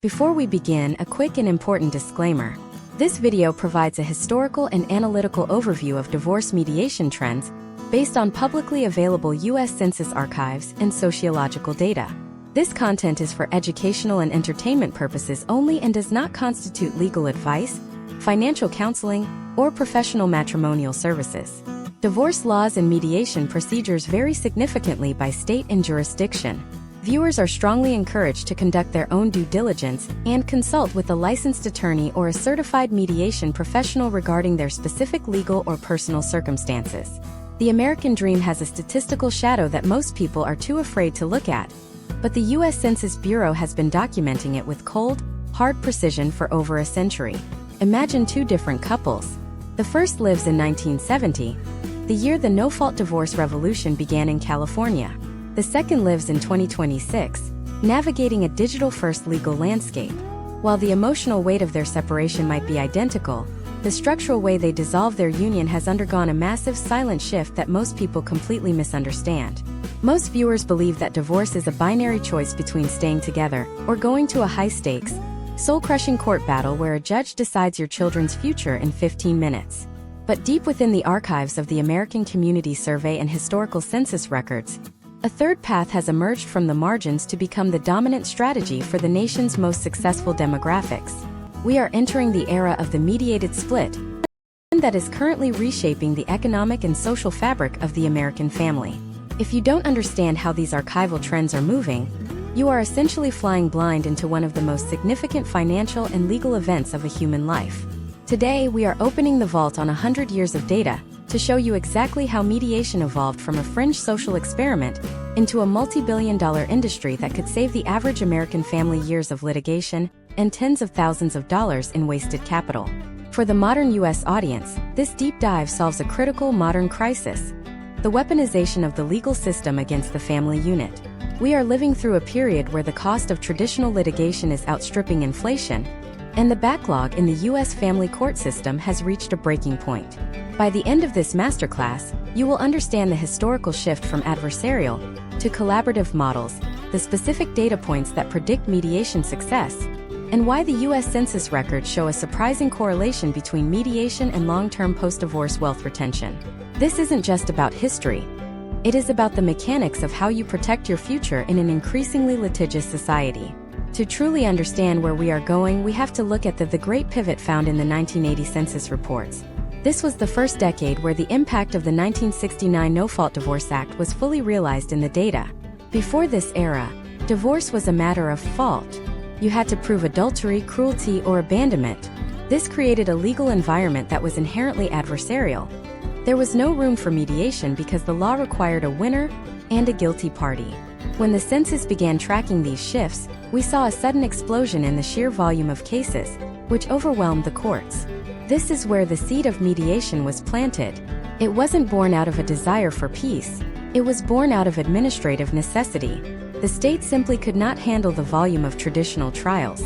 Before we begin, a quick and important disclaimer. This video provides a historical and analytical overview of divorce mediation trends based on publicly available US Census Archives and sociological data. This content is for educational and entertainment purposes only and does not constitute legal advice, financial counseling, or professional matrimonial services. Divorce laws and mediation procedures vary significantly by state and jurisdiction. Viewers are strongly encouraged to conduct their own due diligence and consult with a licensed attorney or a certified mediation professional regarding their specific legal or personal circumstances. The American dream has a statistical shadow that most people are too afraid to look at, but the US Census Bureau has been documenting it with cold, hard precision for over a century. Imagine two different couples. The first lives in 1970, the year the no-fault divorce revolution began in California. The second lives in 2026, navigating a digital-first legal landscape. While the emotional weight of their separation might be identical, the structural way they dissolve their union has undergone a massive silent shift that most people completely misunderstand. Most viewers believe that divorce is a binary choice between staying together or going to a high-stakes, soul-crushing court battle where a judge decides your children's future in 15 minutes. But deep within the archives of the American Community Survey and historical census records, a third path has emerged from the margins to become the dominant strategy for the nation's most successful demographics. We are entering the era of the mediated split, that is currently reshaping the economic and social fabric of the American family. If you don't understand how these archival trends are moving, you are essentially flying blind into one of the most significant financial and legal events of a human life. Today, we are opening the vault on 100 years of data to show you exactly how mediation evolved from a fringe social experiment into a multi-billion-dollar industry that could save the average American family years of litigation and tens of thousands of dollars in wasted capital. For the modern U.S. audience, this deep dive solves a critical modern crisis: the weaponization of the legal system against the family unit. We are living through a period where the cost of traditional litigation is outstripping inflation, and the backlog in the U.S. family court system has reached a breaking point. By the end of this masterclass, you will understand the historical shift from adversarial to collaborative models, the specific data points that predict mediation success, and why the U.S. Census records show a surprising correlation between mediation and long-term post-divorce wealth retention. This isn't just about history. It is about the mechanics of how you protect your future in an increasingly litigious society. To truly understand where we are going, we have to look at the great pivot found in the 1980 census reports. This was the first decade where the impact of the 1969 No-Fault Divorce Act was fully realized in the data. Before this era, divorce was a matter of fault. You had to prove adultery, cruelty, or abandonment. This created a legal environment that was inherently adversarial. There was no room for mediation because the law required a winner and a guilty party. When the census began tracking these shifts, we saw a sudden explosion in the sheer volume of cases, which overwhelmed the courts. This is where the seed of mediation was planted. It wasn't born out of a desire for peace. It was born out of administrative necessity. The state simply could not handle the volume of traditional trials.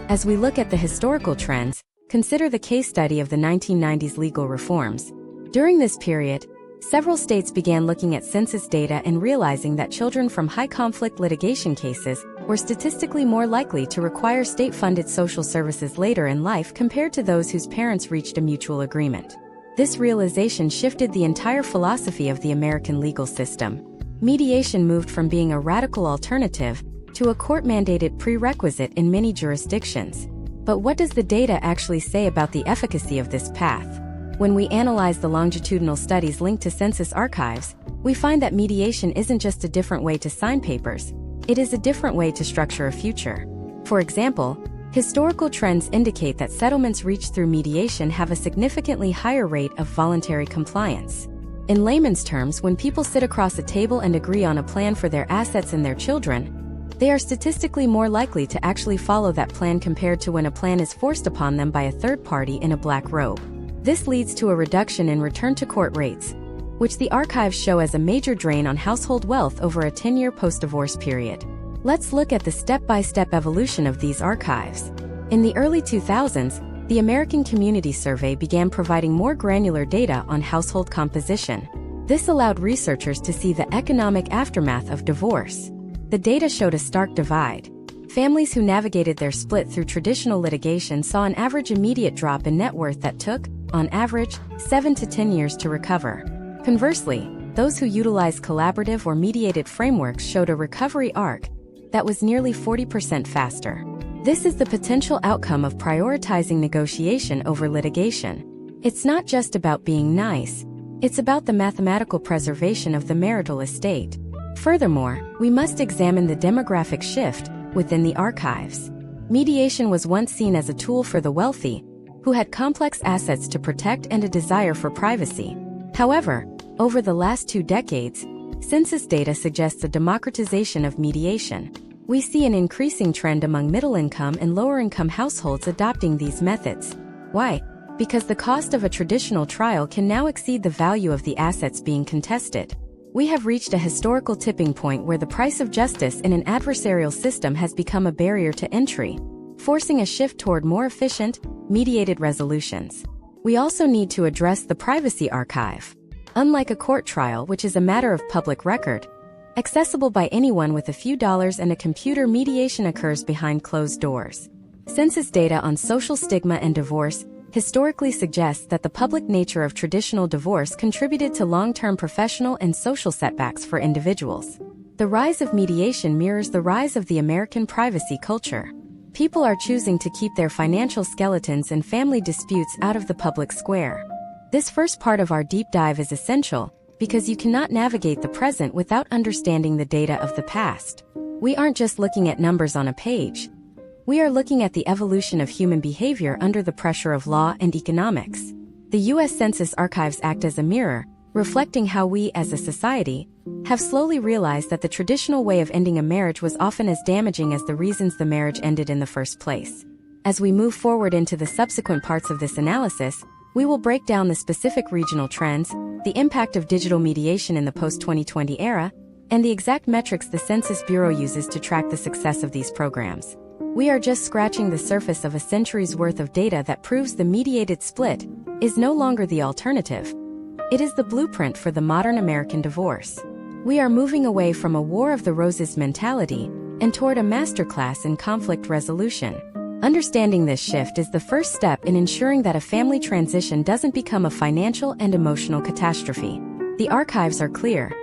As we look at the historical trends, consider the case study of the 1990s legal reforms. During this period, several states began looking at census data and realizing that children from high-conflict litigation cases were statistically more likely to require state-funded social services later in life compared to those whose parents reached a mutual agreement. This realization shifted the entire philosophy of the American legal system. Mediation moved from being a radical alternative to a court-mandated prerequisite in many jurisdictions. But what does the data actually say about the efficacy of this path? When we analyze the longitudinal studies linked to census archives, we find that mediation isn't just a different way to sign papers. It is a different way to structure a future. For example, historical trends indicate that settlements reached through mediation have a significantly higher rate of voluntary compliance. In layman's terms, when people sit across a table and agree on a plan for their assets and their children, they are statistically more likely to actually follow that plan compared to when a plan is forced upon them by a third party in a black robe. This leads to a reduction in return-to-court rates, which the archives show as a major drain on household wealth over a 10-year post-divorce period. Let's look at the step-by-step evolution of these archives. In the early 2000s, the American Community Survey began providing more granular data on household composition. This allowed researchers to see the economic aftermath of divorce. The data showed a stark divide. Families who navigated their split through traditional litigation saw an average immediate drop in net worth that took, on average, 7 to 10 years to recover. Conversely, those who utilized collaborative or mediated frameworks showed a recovery arc that was nearly 40% faster. This is the potential outcome of prioritizing negotiation over litigation. It's not just about being nice, it's about the mathematical preservation of the marital estate. Furthermore, we must examine the demographic shift within the archives. Mediation was once seen as a tool for the wealthy, who had complex assets to protect and a desire for privacy. However, over the last 2 decades, census data suggests a democratization of mediation. We see an increasing trend among middle-income and lower-income households adopting these methods. Why? Because the cost of a traditional trial can now exceed the value of the assets being contested. We have reached a historical tipping point where the price of justice in an adversarial system has become a barrier to entry, forcing a shift toward more efficient, mediated resolutions. We also need to address the privacy archive. Unlike a court trial, which is a matter of public record, accessible by anyone with a few dollars and a computer, mediation occurs behind closed doors. Census data on social stigma and divorce historically suggests that the public nature of traditional divorce contributed to long-term professional and social setbacks for individuals. The rise of mediation mirrors the rise of the American privacy culture. People are choosing to keep their financial skeletons and family disputes out of the public square. This first part of our deep dive is essential because you cannot navigate the present without understanding the data of the past. We aren't just looking at numbers on a page. We are looking at the evolution of human behavior under the pressure of law and economics. The US Census Archives act as a mirror, reflecting how we, as a society, have slowly realized that the traditional way of ending a marriage was often as damaging as the reasons the marriage ended in the first place. As we move forward into the subsequent parts of this analysis, we will break down the specific regional trends, the impact of digital mediation in the post-2020 era, and the exact metrics the Census Bureau uses to track the success of these programs. We are just scratching the surface of a century's worth of data that proves the mediated split is no longer the alternative. It is the blueprint for the modern American divorce. We are moving away from a War of the Roses mentality and toward a masterclass in conflict resolution. Understanding this shift is the first step in ensuring that a family transition doesn't become a financial and emotional catastrophe. The archives are clear.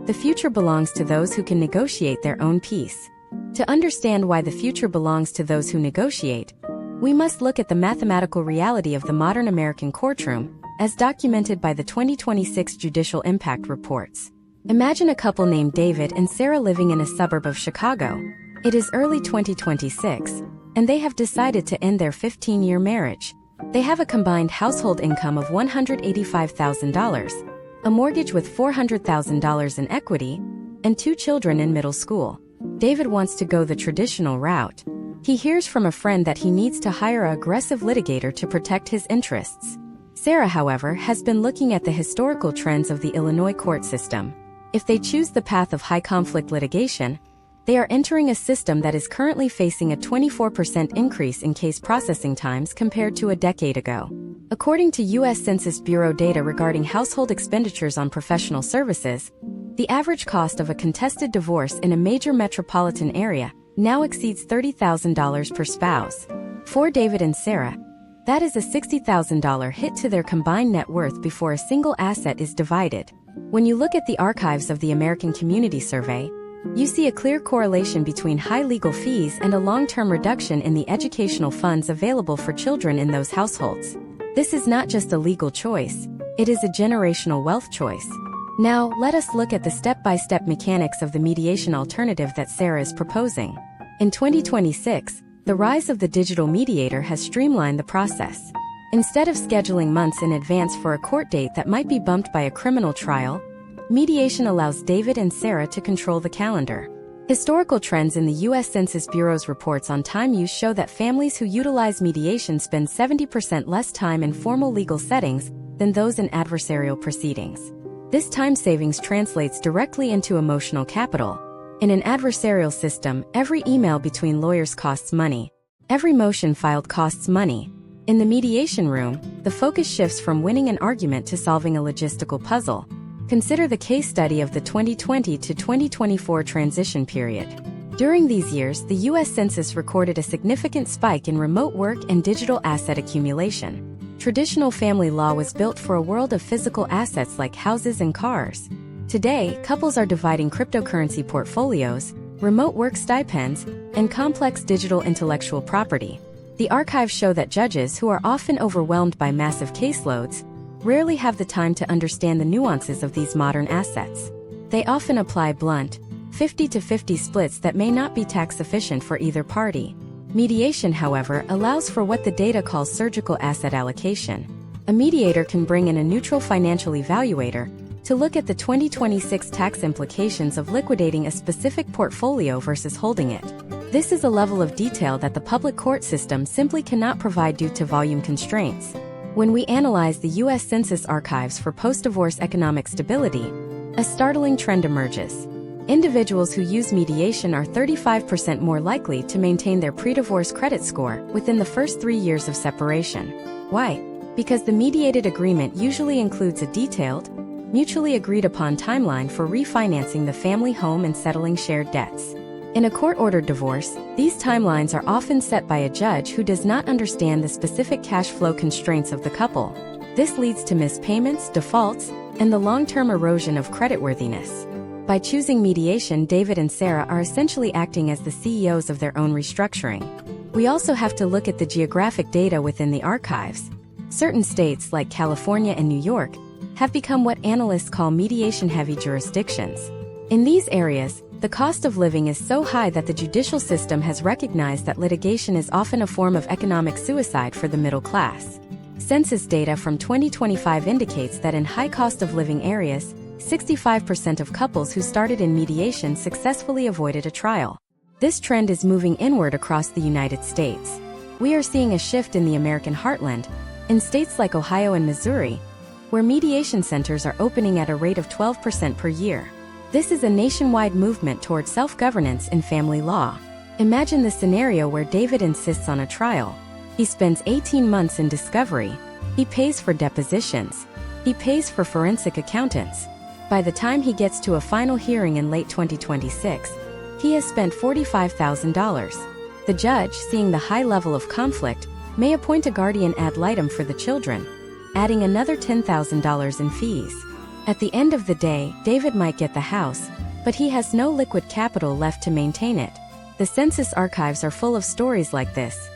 The future belongs to those who can negotiate their own peace. To understand why the future belongs to those who negotiate, we must look at the mathematical reality of the modern American courtroom, as documented by the 2026 Judicial Impact Reports. Imagine a couple named David and Sarah living in a suburb of Chicago. It is early 2026, and they have decided to end their 15-year marriage. They have a combined household income of $185,000, a mortgage with $400,000 in equity, and 2 children in middle school. David wants to go the traditional route. He hears from a friend that he needs to hire an aggressive litigator to protect his interests. Sarah, however, has been looking at the historical trends of the Illinois court system. If they choose the path of high-conflict litigation, they are entering a system that is currently facing a 24% increase in case processing times compared to a decade ago. According to US Census Bureau data regarding household expenditures on professional services, the average cost of a contested divorce in a major metropolitan area now exceeds $30,000 per spouse. For David and Sarah, that is a $60,000 hit to their combined net worth before a single asset is divided. When you look at the archives of the American Community Survey, you see a clear correlation between high legal fees and a long-term reduction in the educational funds available for children in those households. This is not just a legal choice, it is a generational wealth choice. Now, let us look at the step-by-step mechanics of the mediation alternative that Sarah is proposing. In 2026, the rise of the digital mediator has streamlined the process. Instead of scheduling months in advance for a court date that might be bumped by a criminal trial, mediation allows David and Sarah to control the calendar. Historical trends in the US Census Bureau's reports on time use show that families who utilize mediation spend 70% less time in formal legal settings than those in adversarial proceedings. This time savings translates directly into emotional capital. In an adversarial system, every email between lawyers costs money. Every motion filed costs money. In the mediation room, the focus shifts from winning an argument to solving a logistical puzzle. Consider the case study of the 2020 to 2024 transition period. During these years, the US Census recorded a significant spike in remote work and digital asset accumulation. Traditional family law was built for a world of physical assets like houses and cars. Today, couples are dividing cryptocurrency portfolios, remote work stipends, and complex digital intellectual property. The archives show that judges, who are often overwhelmed by massive caseloads, rarely have the time to understand the nuances of these modern assets. They often apply blunt, 50-50 splits that may not be tax efficient for either party. Mediation, however, allows for what the data calls surgical asset allocation. A mediator can bring in a neutral financial evaluator to look at the 2026 tax implications of liquidating a specific portfolio versus holding it. This is a level of detail that the public court system simply cannot provide due to volume constraints. When we analyze the US Census Archives for post-divorce economic stability, a startling trend emerges. Individuals who use mediation are 35% more likely to maintain their pre-divorce credit score within the first 3 years of separation. Why? Because the mediated agreement usually includes a detailed, mutually agreed-upon timeline for refinancing the family home and settling shared debts. In a court-ordered divorce, these timelines are often set by a judge who does not understand the specific cash flow constraints of the couple. This leads to missed payments, defaults, and the long-term erosion of creditworthiness. By choosing mediation, David and Sarah are essentially acting as the CEOs of their own restructuring. We also have to look at the geographic data within the archives. Certain states, like California and New York, have become what analysts call mediation-heavy jurisdictions. In these areas, the cost of living is so high that the judicial system has recognized that litigation is often a form of economic suicide for the middle class. Census data from 2025 indicates that in high cost of living areas, 65% of couples who started in mediation successfully avoided a trial. This trend is moving inward across the United States. We are seeing a shift in the American heartland, in states like Ohio and Missouri, where mediation centers are opening at a rate of 12% per year. This is a nationwide movement toward self-governance in family law. Imagine the scenario where David insists on a trial. He spends 18 months in discovery. He pays for depositions. He pays for forensic accountants. By the time he gets to a final hearing in late 2026, he has spent $45,000. The judge, seeing the high level of conflict, may appoint a guardian ad litem for the children, adding another $10,000 in fees. At the end of the day, David might get the house, but he has no liquid capital left to maintain it. The Census Archives are full of stories like this.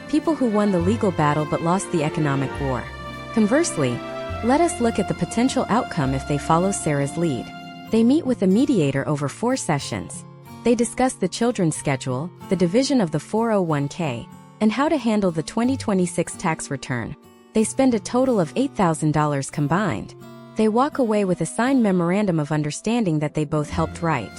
People who won the legal battle but lost the economic war. Conversely, let us look at the potential outcome if they follow Sarah's lead. They meet with a mediator over 4 sessions. They discuss the children's schedule, the division of the 401k, and how to handle the 2026 tax return. They spend a total of $8,000 combined. They walk away with a signed memorandum of understanding that they both helped write.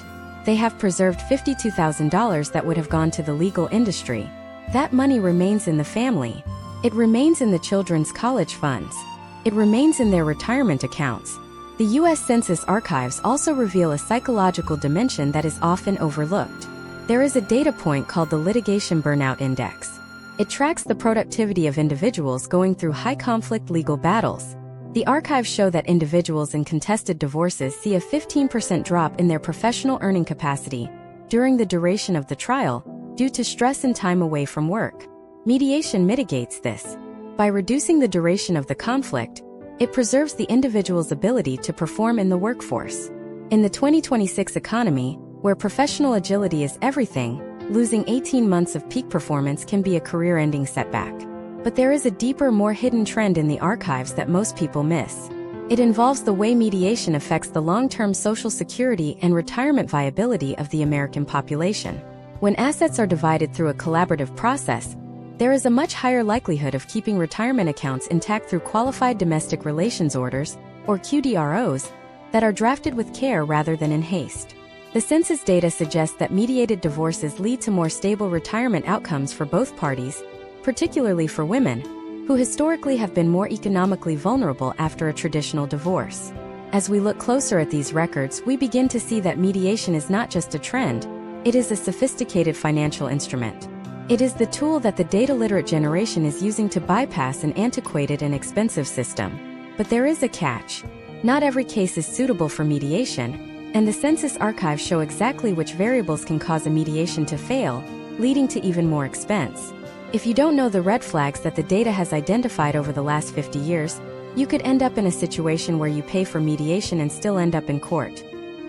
They have preserved $52,000 that would have gone to the legal industry. That money remains in the family. It remains in the children's college funds. It remains in their retirement accounts. The US Census Archives also reveal a psychological dimension that is often overlooked. There is a data point called the Litigation Burnout Index. It tracks the productivity of individuals going through high-conflict legal battles. The archives show that individuals in contested divorces see a 15% drop in their professional earning capacity during the duration of the trial due to stress and time away from work. Mediation mitigates this. By reducing the duration of the conflict, it preserves the individual's ability to perform in the workforce. In the 2026 economy, where professional agility is everything, losing 18 months of peak performance can be a career-ending setback. But there is a deeper, more hidden trend in the archives that most people miss. It involves the way mediation affects the long-term social security and retirement viability of the American population. When assets are divided through a collaborative process, there is a much higher likelihood of keeping retirement accounts intact through qualified domestic relations orders, or QDROs, that are drafted with care rather than in haste. The census data suggests that mediated divorces lead to more stable retirement outcomes for both parties, particularly for women, who historically have been more economically vulnerable after a traditional divorce. As we look closer at these records, we begin to see that mediation is not just a trend, it is a sophisticated financial instrument. It is the tool that the data-literate generation is using to bypass an antiquated and expensive system. But there is a catch. Not every case is suitable for mediation. and the Census Archives show exactly which variables can cause a mediation to fail, leading to even more expense. If you don't know the red flags that the data has identified over the last 50 years, you could end up in a situation where you pay for mediation and still end up in court.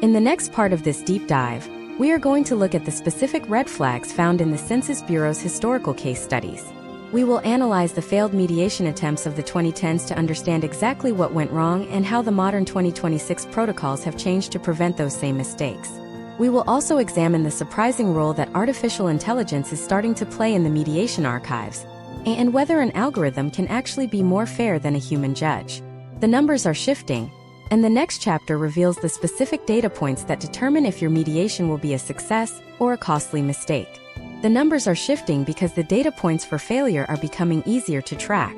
In the next part of this deep dive, we are going to look at the specific red flags found in the Census Bureau's historical case studies. We will analyze the failed mediation attempts of the 2010s to understand exactly what went wrong and how the modern 2026 protocols have changed to prevent those same mistakes. We will also examine the surprising role that artificial intelligence is starting to play in the mediation archives, and whether an algorithm can actually be more fair than a human judge. The numbers are shifting, and the next chapter reveals the specific data points that determine if your mediation will be a success or a costly mistake. The numbers are shifting because the data points for failure are becoming easier to track.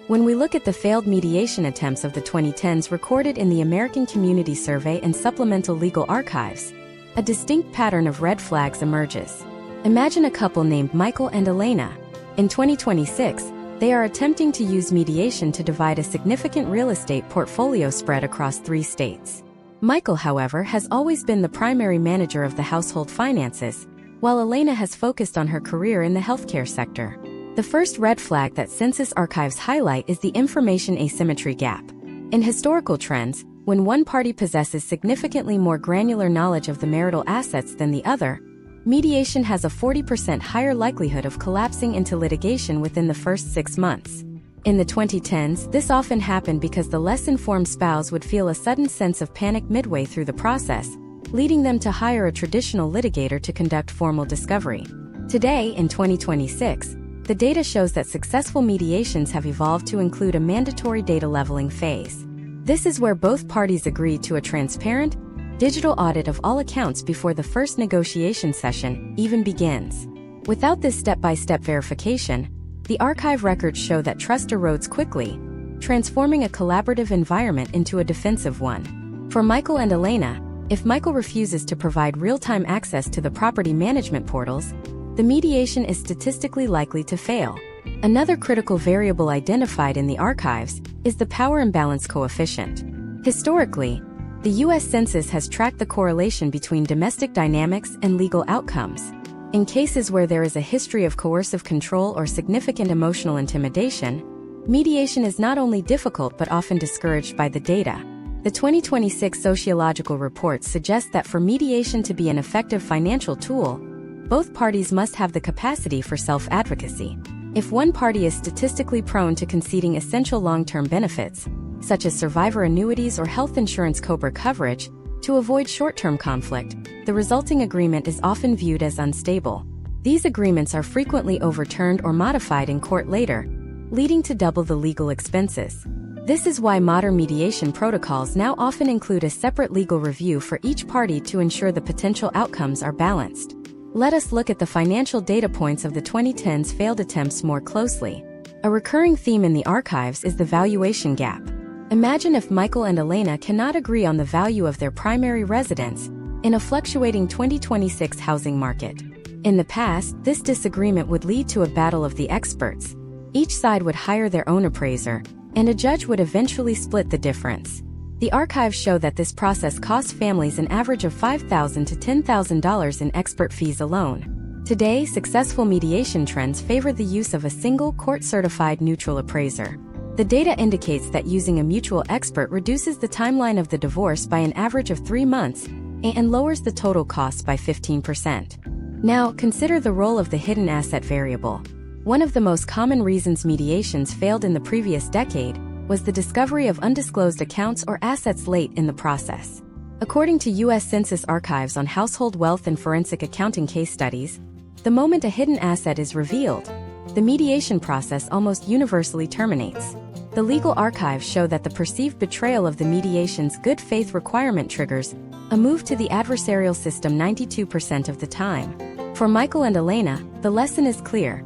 When we look at the failed mediation attempts of the 2010s recorded in the American Community Survey and Supplemental Legal Archives, a distinct pattern of red flags emerges. Imagine a couple named Michael and Elena. In 2026, they are attempting to use mediation to divide a significant real estate portfolio spread across 3 states. Michael, however, has always been the primary manager of the household finances, while Elena has focused on her career in the healthcare sector. The first red flag that Census Archives highlight is the information asymmetry gap. In historical trends, when one party possesses significantly more granular knowledge of the marital assets than the other, mediation has a 40% higher likelihood of collapsing into litigation within the first 6 months. In the 2010s, this often happened because the less informed spouse would feel a sudden sense of panic midway through the process, leading them to hire a traditional litigator to conduct formal discovery. Today, in 2026, the data shows that successful mediations have evolved to include a mandatory data leveling phase. This is where both parties agree to a transparent, digital audit of all accounts before the first negotiation session even begins. Without this step-by-step verification, the archive records show that trust erodes quickly, transforming a collaborative environment into a defensive one. For Michael and Elena, if Michael refuses to provide real-time access to the property management portals, the mediation is statistically likely to fail. Another critical variable identified in the archives is the power imbalance coefficient. Historically, the US Census has tracked the correlation between domestic dynamics and legal outcomes. In cases where there is a history of coercive control or significant emotional intimidation, mediation is not only difficult but often discouraged by the data. The 2026 sociological reports suggest that for mediation to be an effective financial tool, both parties must have the capacity for self-advocacy. If one party is statistically prone to conceding essential long-term benefits, such as survivor annuities or health insurance COBRA coverage, to avoid short-term conflict, the resulting agreement is often viewed as unstable. These agreements are frequently overturned or modified in court later, leading to double the legal expenses. This is why modern mediation protocols now often include a separate legal review for each party to ensure the potential outcomes are balanced. Let us look at the financial data points of the 2010s failed attempts more closely. A recurring theme in the archives is the valuation gap. Imagine if Michael and Elena cannot agree on the value of their primary residence in a fluctuating 2026 housing market. In the past, this disagreement would lead to a battle of the experts. Each side would hire their own appraiser, and a judge would eventually split the difference. The archives show that this process costs families an average of $5,000 to $10,000 in expert fees alone. Today, successful mediation trends favor the use of a single court-certified neutral appraiser. The data indicates that using a mutual expert reduces the timeline of the divorce by an average of 3 months and lowers the total costs by 15%. Now, consider the role of the hidden asset variable. One of the most common reasons mediations failed in the previous decade was the discovery of undisclosed accounts or assets late in the process. According to US Census Archives on household wealth and forensic accounting case studies, the moment a hidden asset is revealed, the mediation process almost universally terminates. The legal archives show that the perceived betrayal of the mediation's good faith requirement triggers a move to the adversarial system 92% of the time. For Michael and Elena, the lesson is clear.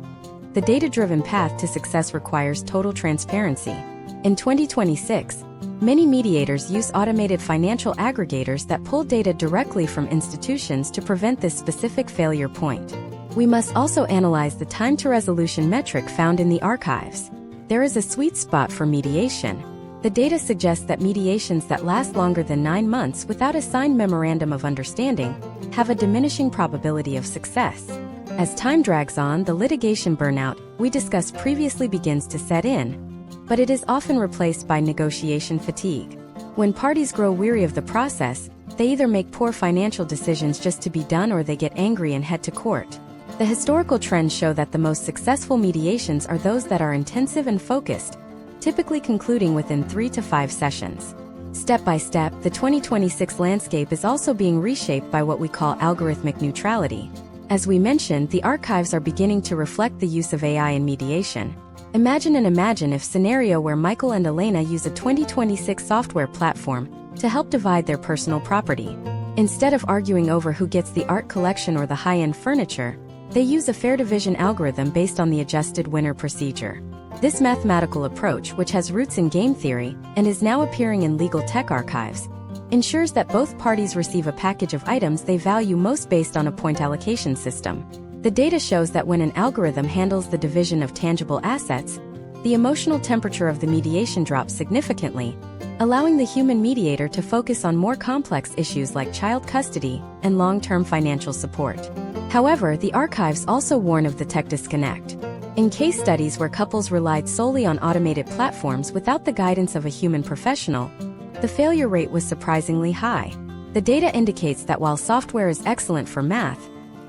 The data-driven path to success requires total transparency. In 2026, many mediators use automated financial aggregators that pull data directly from institutions to prevent this specific failure point. We must also analyze the time to resolution metric found in the archives. There is a sweet spot for mediation. The data suggests that mediations that last longer than 9 months without a signed memorandum of understanding have a diminishing probability of success. As time drags on, the litigation burnout we discussed previously begins to set in, but it is often replaced by negotiation fatigue. When parties grow weary of the process, they either make poor financial decisions just to be done or they get angry and head to court. The historical trends show that the most successful mediations are those that are intensive and focused, typically concluding within 3 to 5 sessions. Step by step, the 2026 landscape is also being reshaped by what we call algorithmic neutrality. As we mentioned, the archives are beginning to reflect the use of AI in mediation. Imagine if scenario where Michael and Elena use a 2026 software platform to help divide their personal property. Instead of arguing over who gets the art collection or the high-end furniture, they use a fair division algorithm based on the adjusted winner procedure. This mathematical approach, which has roots in game theory and is now appearing in legal tech archives, ensures that both parties receive a package of items they value most based on a point allocation system. The data shows that when an algorithm handles the division of tangible assets, the emotional temperature of the mediation drops significantly, allowing the human mediator to focus on more complex issues like child custody and long-term financial support. However, the archives also warn of the tech disconnect. In case studies where couples relied solely on automated platforms without the guidance of a human professional, the failure rate was surprisingly high. The data indicates that while software is excellent for math,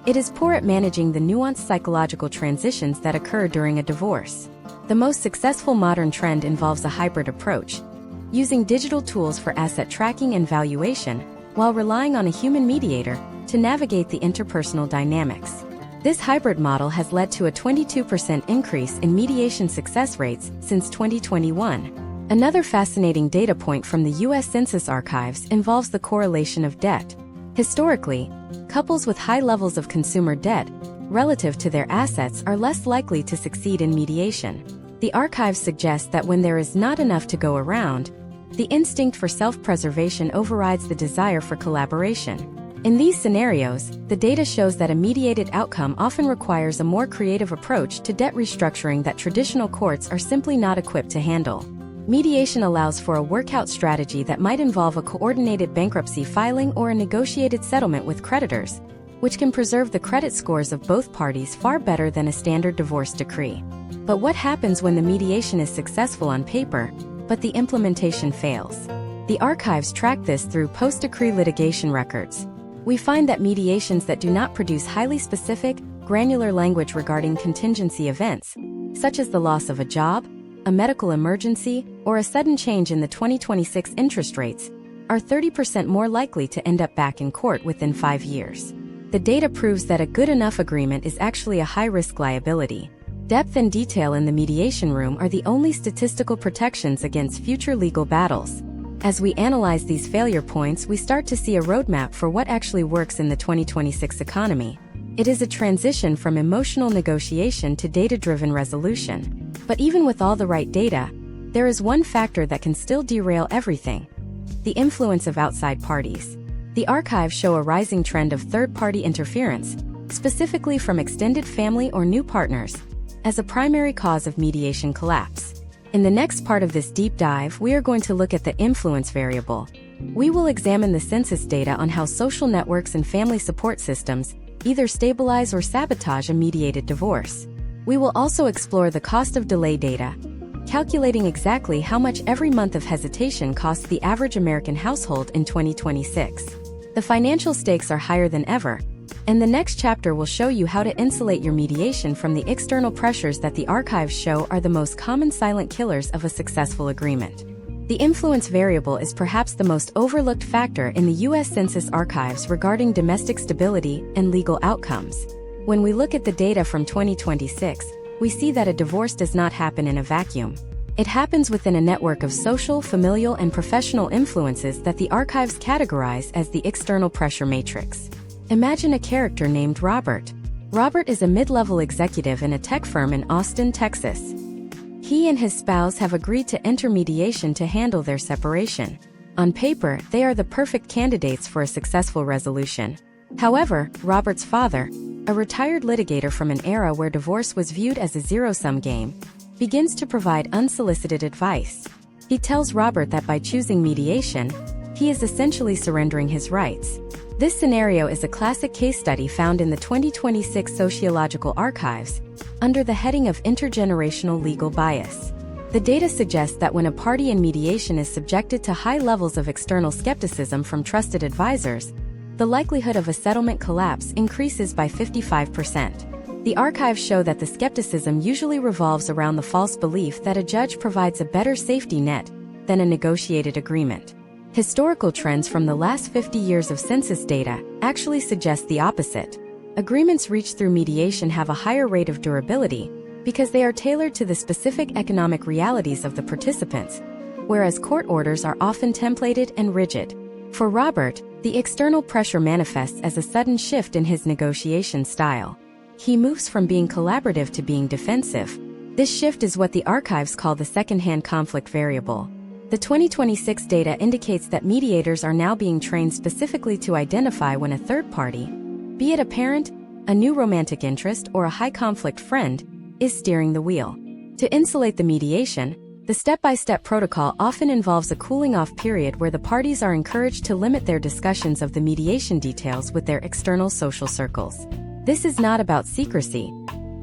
it is poor at managing the nuanced psychological transitions that occur during a divorce. The most successful modern trend involves a hybrid approach, using digital tools for asset tracking and valuation, while relying on a human mediator to navigate the interpersonal dynamics. This hybrid model has led to a 22% increase in mediation success rates since 2021. Another fascinating data point from the US Census Archives involves the correlation of debt. Historically, couples with high levels of consumer debt relative to their assets are less likely to succeed in mediation. The archives suggest that when there is not enough to go around, the instinct for self-preservation overrides the desire for collaboration. In these scenarios, the data shows that a mediated outcome often requires a more creative approach to debt restructuring that traditional courts are simply not equipped to handle. Mediation allows for a workout strategy that might involve a coordinated bankruptcy filing or a negotiated settlement with creditors, which can preserve the credit scores of both parties far better than a standard divorce decree. But what happens when the mediation is successful on paper, but the implementation fails? The archives track this through post-decree litigation records. We find that mediations that do not produce highly specific, granular language regarding contingency events, such as the loss of a job, a medical emergency, or a sudden change in the 2026 interest rates, are 30% more likely to end up back in court within 5 years. The data proves that a good enough agreement is actually a high-risk liability. Depth and detail in the mediation room are the only statistical protections against future legal battles. As we analyze these failure points, we start to see a roadmap for what actually works in the 2026 economy. It is a transition from emotional negotiation to data-driven resolution. But even with all the right data, there is one factor that can still derail everything: the influence of outside parties. The archives show a rising trend of third-party interference, specifically from extended family or new partners, as a primary cause of mediation collapse. In the next part of this deep dive, we are going to look at the influence variable. We will examine the census data on how social networks and family support systems either stabilize or sabotage a mediated divorce. We will also explore the cost of delay data, calculating exactly how much every month of hesitation costs the average American household in 2026. The financial stakes are higher than ever, and the next chapter will show you how to insulate your mediation from the external pressures that the archives show are the most common silent killers of a successful agreement. The influence variable is perhaps the most overlooked factor in the US Census Archives regarding domestic stability and legal outcomes. When we look at the data from 2026, we see that a divorce does not happen in a vacuum. It happens within a network of social, familial, and professional influences that the archives categorize as the external pressure matrix. Imagine a character named Robert. Robert is a mid-level executive in a tech firm in Austin, Texas. He and his spouse have agreed to enter mediation to handle their separation. On paper, they are the perfect candidates for a successful resolution. However, Robert's father, a retired litigator from an era where divorce was viewed as a zero-sum game, begins to provide unsolicited advice. He tells Robert that by choosing mediation, he is essentially surrendering his rights. This scenario is a classic case study found in the 2026 Sociological Archives, under the heading of intergenerational legal bias. The data suggests that when a party in mediation is subjected to high levels of external skepticism from trusted advisors, the likelihood of a settlement collapse increases by 55%. The archives show that the skepticism usually revolves around the false belief that a judge provides a better safety net than a negotiated agreement. Historical trends from the last 50 years of census data actually suggest the opposite. Agreements reached through mediation have a higher rate of durability because they are tailored to the specific economic realities of the participants, whereas court orders are often templated and rigid. For Robert, the external pressure manifests as a sudden shift in his negotiation style. He moves from being collaborative to being defensive. This shift is what the archives call the second-hand conflict variable. The 2026 data indicates that mediators are now being trained specifically to identify when a third party, be it a parent, a new romantic interest, or a high-conflict friend, is steering the wheel. To insulate the mediation, the step-by-step protocol often involves a cooling-off period where the parties are encouraged to limit their discussions of the mediation details with their external social circles. This is not about secrecy.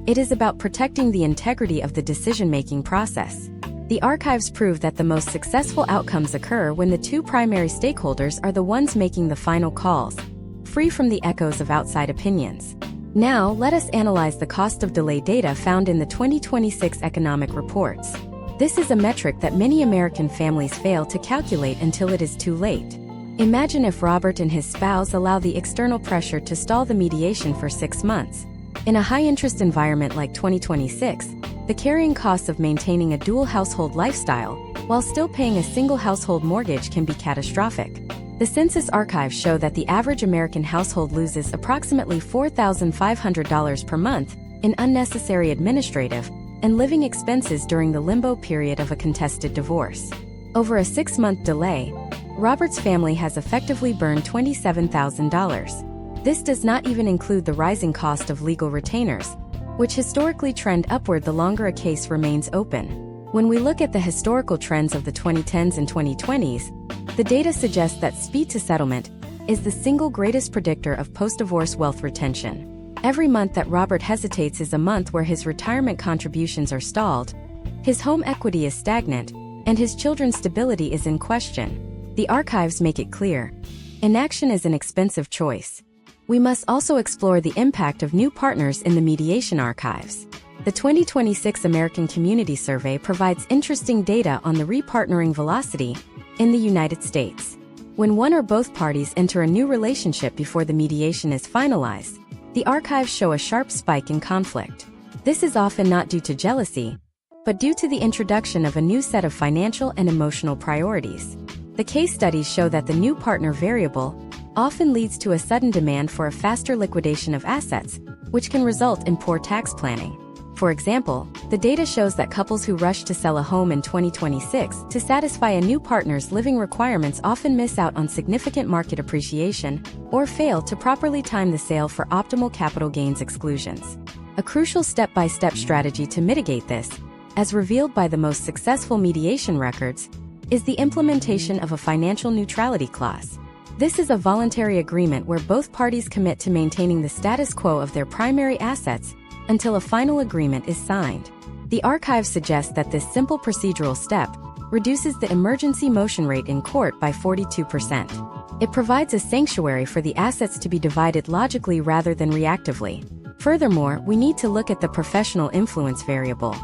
It is about protecting the integrity of the decision-making process. The archives prove that the most successful outcomes occur when the two primary stakeholders are the ones making the final calls, free from the echoes of outside opinions. Now, let us analyze the cost of delay data found in the 2026 economic reports. This is a metric that many American families fail to calculate until it is too late. Imagine if Robert and his spouse allow the external pressure to stall the mediation for 6 months. In a high-interest environment like 2026, the carrying costs of maintaining a dual household lifestyle while still paying a single household mortgage can be catastrophic. The Census Archives show that the average American household loses approximately $4,500 per month in unnecessary administrative and living expenses during the limbo period of a contested divorce. Over a 6-month delay, Robert's family has effectively burned $27,000. This does not even include the rising cost of legal retainers, which historically trend upward the longer a case remains open. When we look at the historical trends of the 2010s and 2020s, the data suggests that speed to settlement is the single greatest predictor of post-divorce wealth retention. Every month that Robert hesitates is a month where his retirement contributions are stalled, his home equity is stagnant, and his children's stability is in question. The archives make it clear: inaction is an expensive choice. We must also explore the impact of new partners in the mediation archives. The 2026 American Community Survey provides interesting data on the repartnering velocity in the United States. When one or both parties enter a new relationship before the mediation is finalized, the archives show a sharp spike in conflict. This is often not due to jealousy, but due to the introduction of a new set of financial and emotional priorities. The case studies show that the new partner variable often leads to a sudden demand for a faster liquidation of assets, which can result in poor tax planning. For example, the data shows that couples who rush to sell a home in 2026 to satisfy a new partner's living requirements often miss out on significant market appreciation or fail to properly time the sale for optimal capital gains exclusions. A crucial step-by-step strategy to mitigate this, as revealed by the most successful mediation records, is the implementation of a financial neutrality clause. This is a voluntary agreement where both parties commit to maintaining the status quo of their primary assets until a final agreement is signed. The archive suggests that this simple procedural step reduces the emergency motion rate in court by 42%. It provides a sanctuary for the assets to be divided logically rather than reactively. Furthermore, we need to look at the professional influence variable.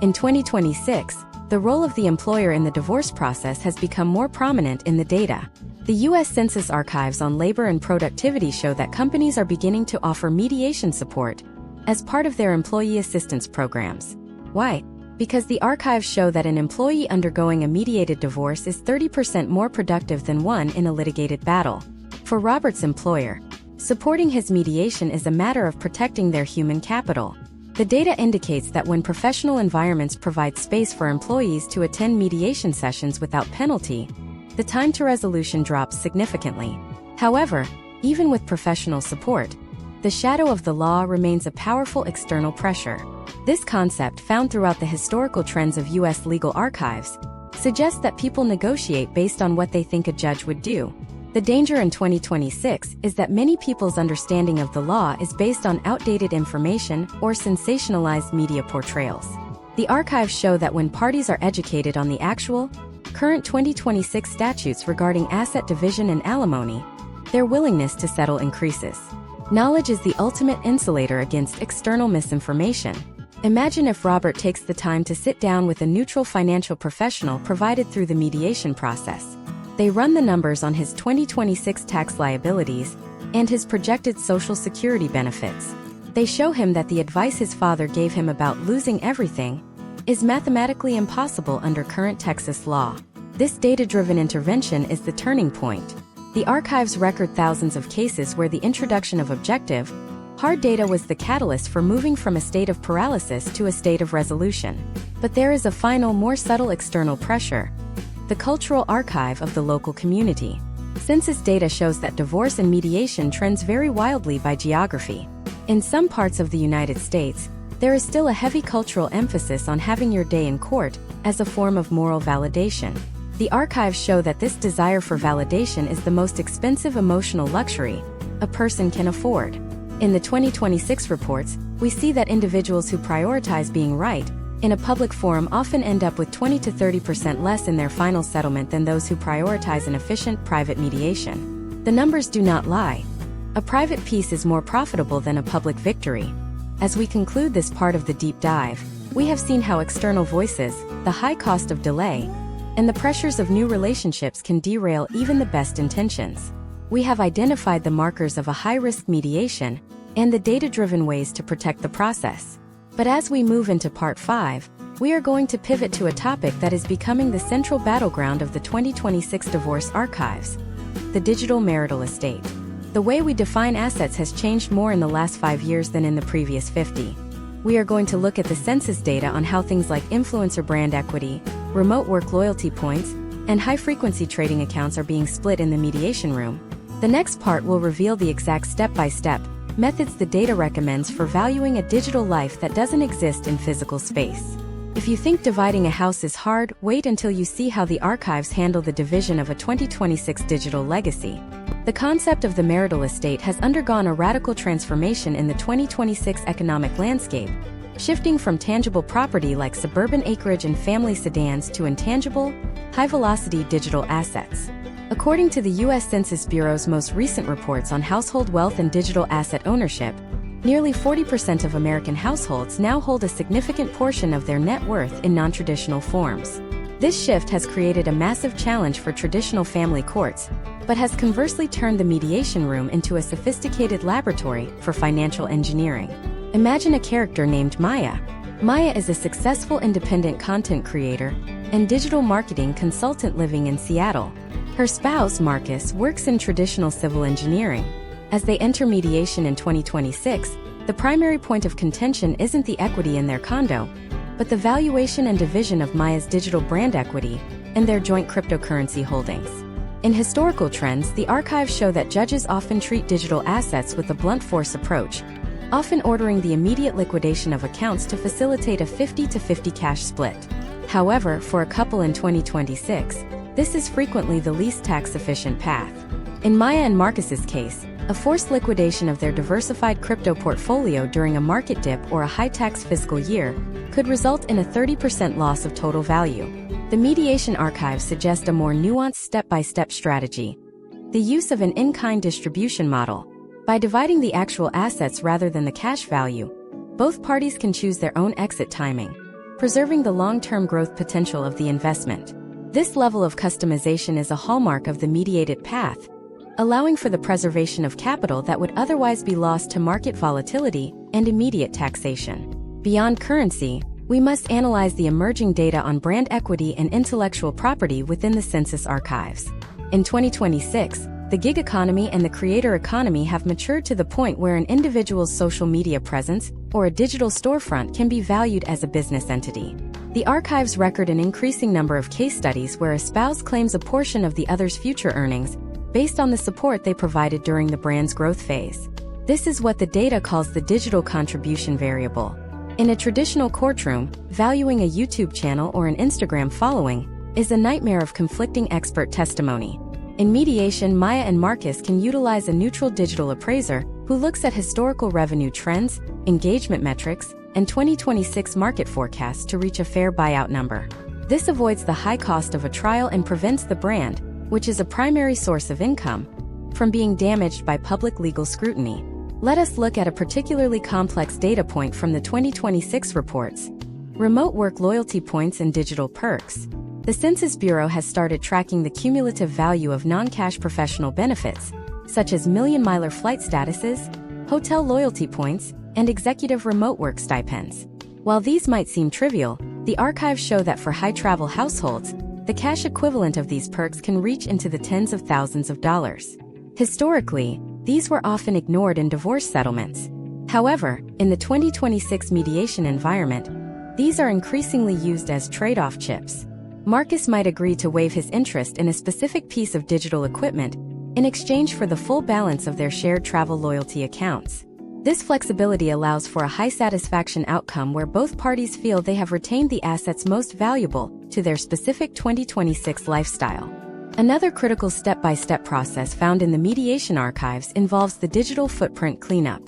In 2026, the role of the employer in the divorce process has become more prominent in the data. The US Census Archives on labor and productivity show that companies are beginning to offer mediation support as part of their employee assistance programs. Why? Because the archives show that an employee undergoing a mediated divorce is 30% more productive than one in a litigated battle. For Robert's employer, supporting his mediation is a matter of protecting their human capital. The data indicates that when professional environments provide space for employees to attend mediation sessions without penalty, the time to resolution drops significantly. However, even with professional support, the shadow of the law remains a powerful external pressure. This concept, found throughout the historical trends of U.S. legal archives, suggests that people negotiate based on what they think a judge would do. The danger in 2026 is that many people's understanding of the law is based on outdated information or sensationalized media portrayals. The archives show that when parties are educated on the actual, current 2026 statutes regarding asset division and alimony, their willingness to settle increases. Knowledge is the ultimate insulator against external misinformation. Imagine if Robert takes the time to sit down with a neutral financial professional provided through the mediation process. They run the numbers on his 2026 tax liabilities and his projected Social Security benefits. They show him that the advice his father gave him about losing everything is mathematically impossible under current Texas law. This data-driven intervention is the turning point. The archives record thousands of cases where the introduction of objective, hard data was the catalyst for moving from a state of paralysis to a state of resolution. But there is a final, more subtle external pressure: the cultural archive of the local community. Census data shows that divorce and mediation trends vary wildly by geography. In some parts of the United States, there is still a heavy cultural emphasis on having your day in court as a form of moral validation. The archives show that this desire for validation is the most expensive emotional luxury a person can afford. In the 2026 reports, we see that individuals who prioritize being right in a public forum often end up with 20 to 30% less in their final settlement than those who prioritize an efficient private mediation. The numbers do not lie. A private peace is more profitable than a public victory. As we conclude this part of the deep dive, we have seen how external voices, the high cost of delay, and the pressures of new relationships can derail even the best intentions. We have identified the markers of a high-risk mediation and the data-driven ways to protect the process. But as we move into Part 5, we are going to pivot to a topic that is becoming the central battleground of the 2026 divorce archives: the digital marital estate. The way we define assets has changed more in the last 5 years than in the previous 50. We are going to look at the census data on how things like influencer brand equity, remote work loyalty points, and high-frequency trading accounts are being split in the mediation room. The next part will reveal the exact step-by-step methods the data recommends for valuing a digital life that doesn't exist in physical space. If you think dividing a house is hard, wait until you see how the archives handle the division of a 2026 digital legacy. The concept of the marital estate has undergone a radical transformation in the 2026 economic landscape, shifting from tangible property like suburban acreage and family sedans to intangible, high-velocity digital assets. According to the US Census Bureau's most recent reports on household wealth and digital asset ownership, nearly 40% of American households now hold a significant portion of their net worth in non-traditional forms. This shift has created a massive challenge for traditional family courts, but has conversely turned the mediation room into a sophisticated laboratory for financial engineering. Imagine a character named Maya. Maya is a successful independent content creator and digital marketing consultant living in Seattle. Her spouse, Marcus, works in traditional civil engineering. As they enter mediation in 2026, the primary point of contention isn't the equity in their condo, but the valuation and division of Maya's digital brand equity and their joint cryptocurrency holdings. In historical trends, the archives show that judges often treat digital assets with a blunt force approach, often ordering the immediate liquidation of accounts to facilitate a 50-50 cash split. However, for a couple in 2026, this is frequently the least tax-efficient path. In Maya and Marcus's case, a forced liquidation of their diversified crypto portfolio during a market dip or a high-tax fiscal year could result in a 30% loss of total value. The mediation archives suggest a more nuanced step-by-step strategy: the use of an in-kind distribution model. By dividing the actual assets rather than the cash value, both parties can choose their own exit timing, preserving the long-term growth potential of the investment. This level of customization is a hallmark of the mediated path, allowing for the preservation of capital that would otherwise be lost to market volatility and immediate taxation. Beyond currency, we must analyze the emerging data on brand equity and intellectual property within the census archives. In 2026, the gig economy and the creator economy have matured to the point where an individual's social media presence or a digital storefront can be valued as a business entity. The archives record an increasing number of case studies where a spouse claims a portion of the other's future earnings based on the support they provided during the brand's growth phase. This is what the data calls the digital contribution variable. In a traditional courtroom, valuing a YouTube channel or an Instagram following is a nightmare of conflicting expert testimony. In mediation, Maya and Marcus can utilize a neutral digital appraiser who looks at historical revenue trends, engagement metrics, and 2026 market forecasts to reach a fair buyout number. This avoids the high cost of a trial and prevents the brand, which is a primary source of income, from being damaged by public legal scrutiny. Let us look at a particularly complex data point from the 2026 reports: remote work loyalty points and digital perks. The Census Bureau has started tracking the cumulative value of non-cash professional benefits, such as million-miler flight statuses, hotel loyalty points, and executive remote work stipends. While these might seem trivial, the archives show that for high-travel households, the cash equivalent of these perks can reach into the tens of thousands of dollars. Historically, these were often ignored in divorce settlements. However, in the 2026 mediation environment, these are increasingly used as trade-off chips. Marcus might agree to waive his interest in a specific piece of digital equipment in exchange for the full balance of their shared travel loyalty accounts. This flexibility allows for a high satisfaction outcome where both parties feel they have retained the assets most valuable to their specific 2026 lifestyle. Another critical step-by-step process found in the mediation archives involves the digital footprint cleanup.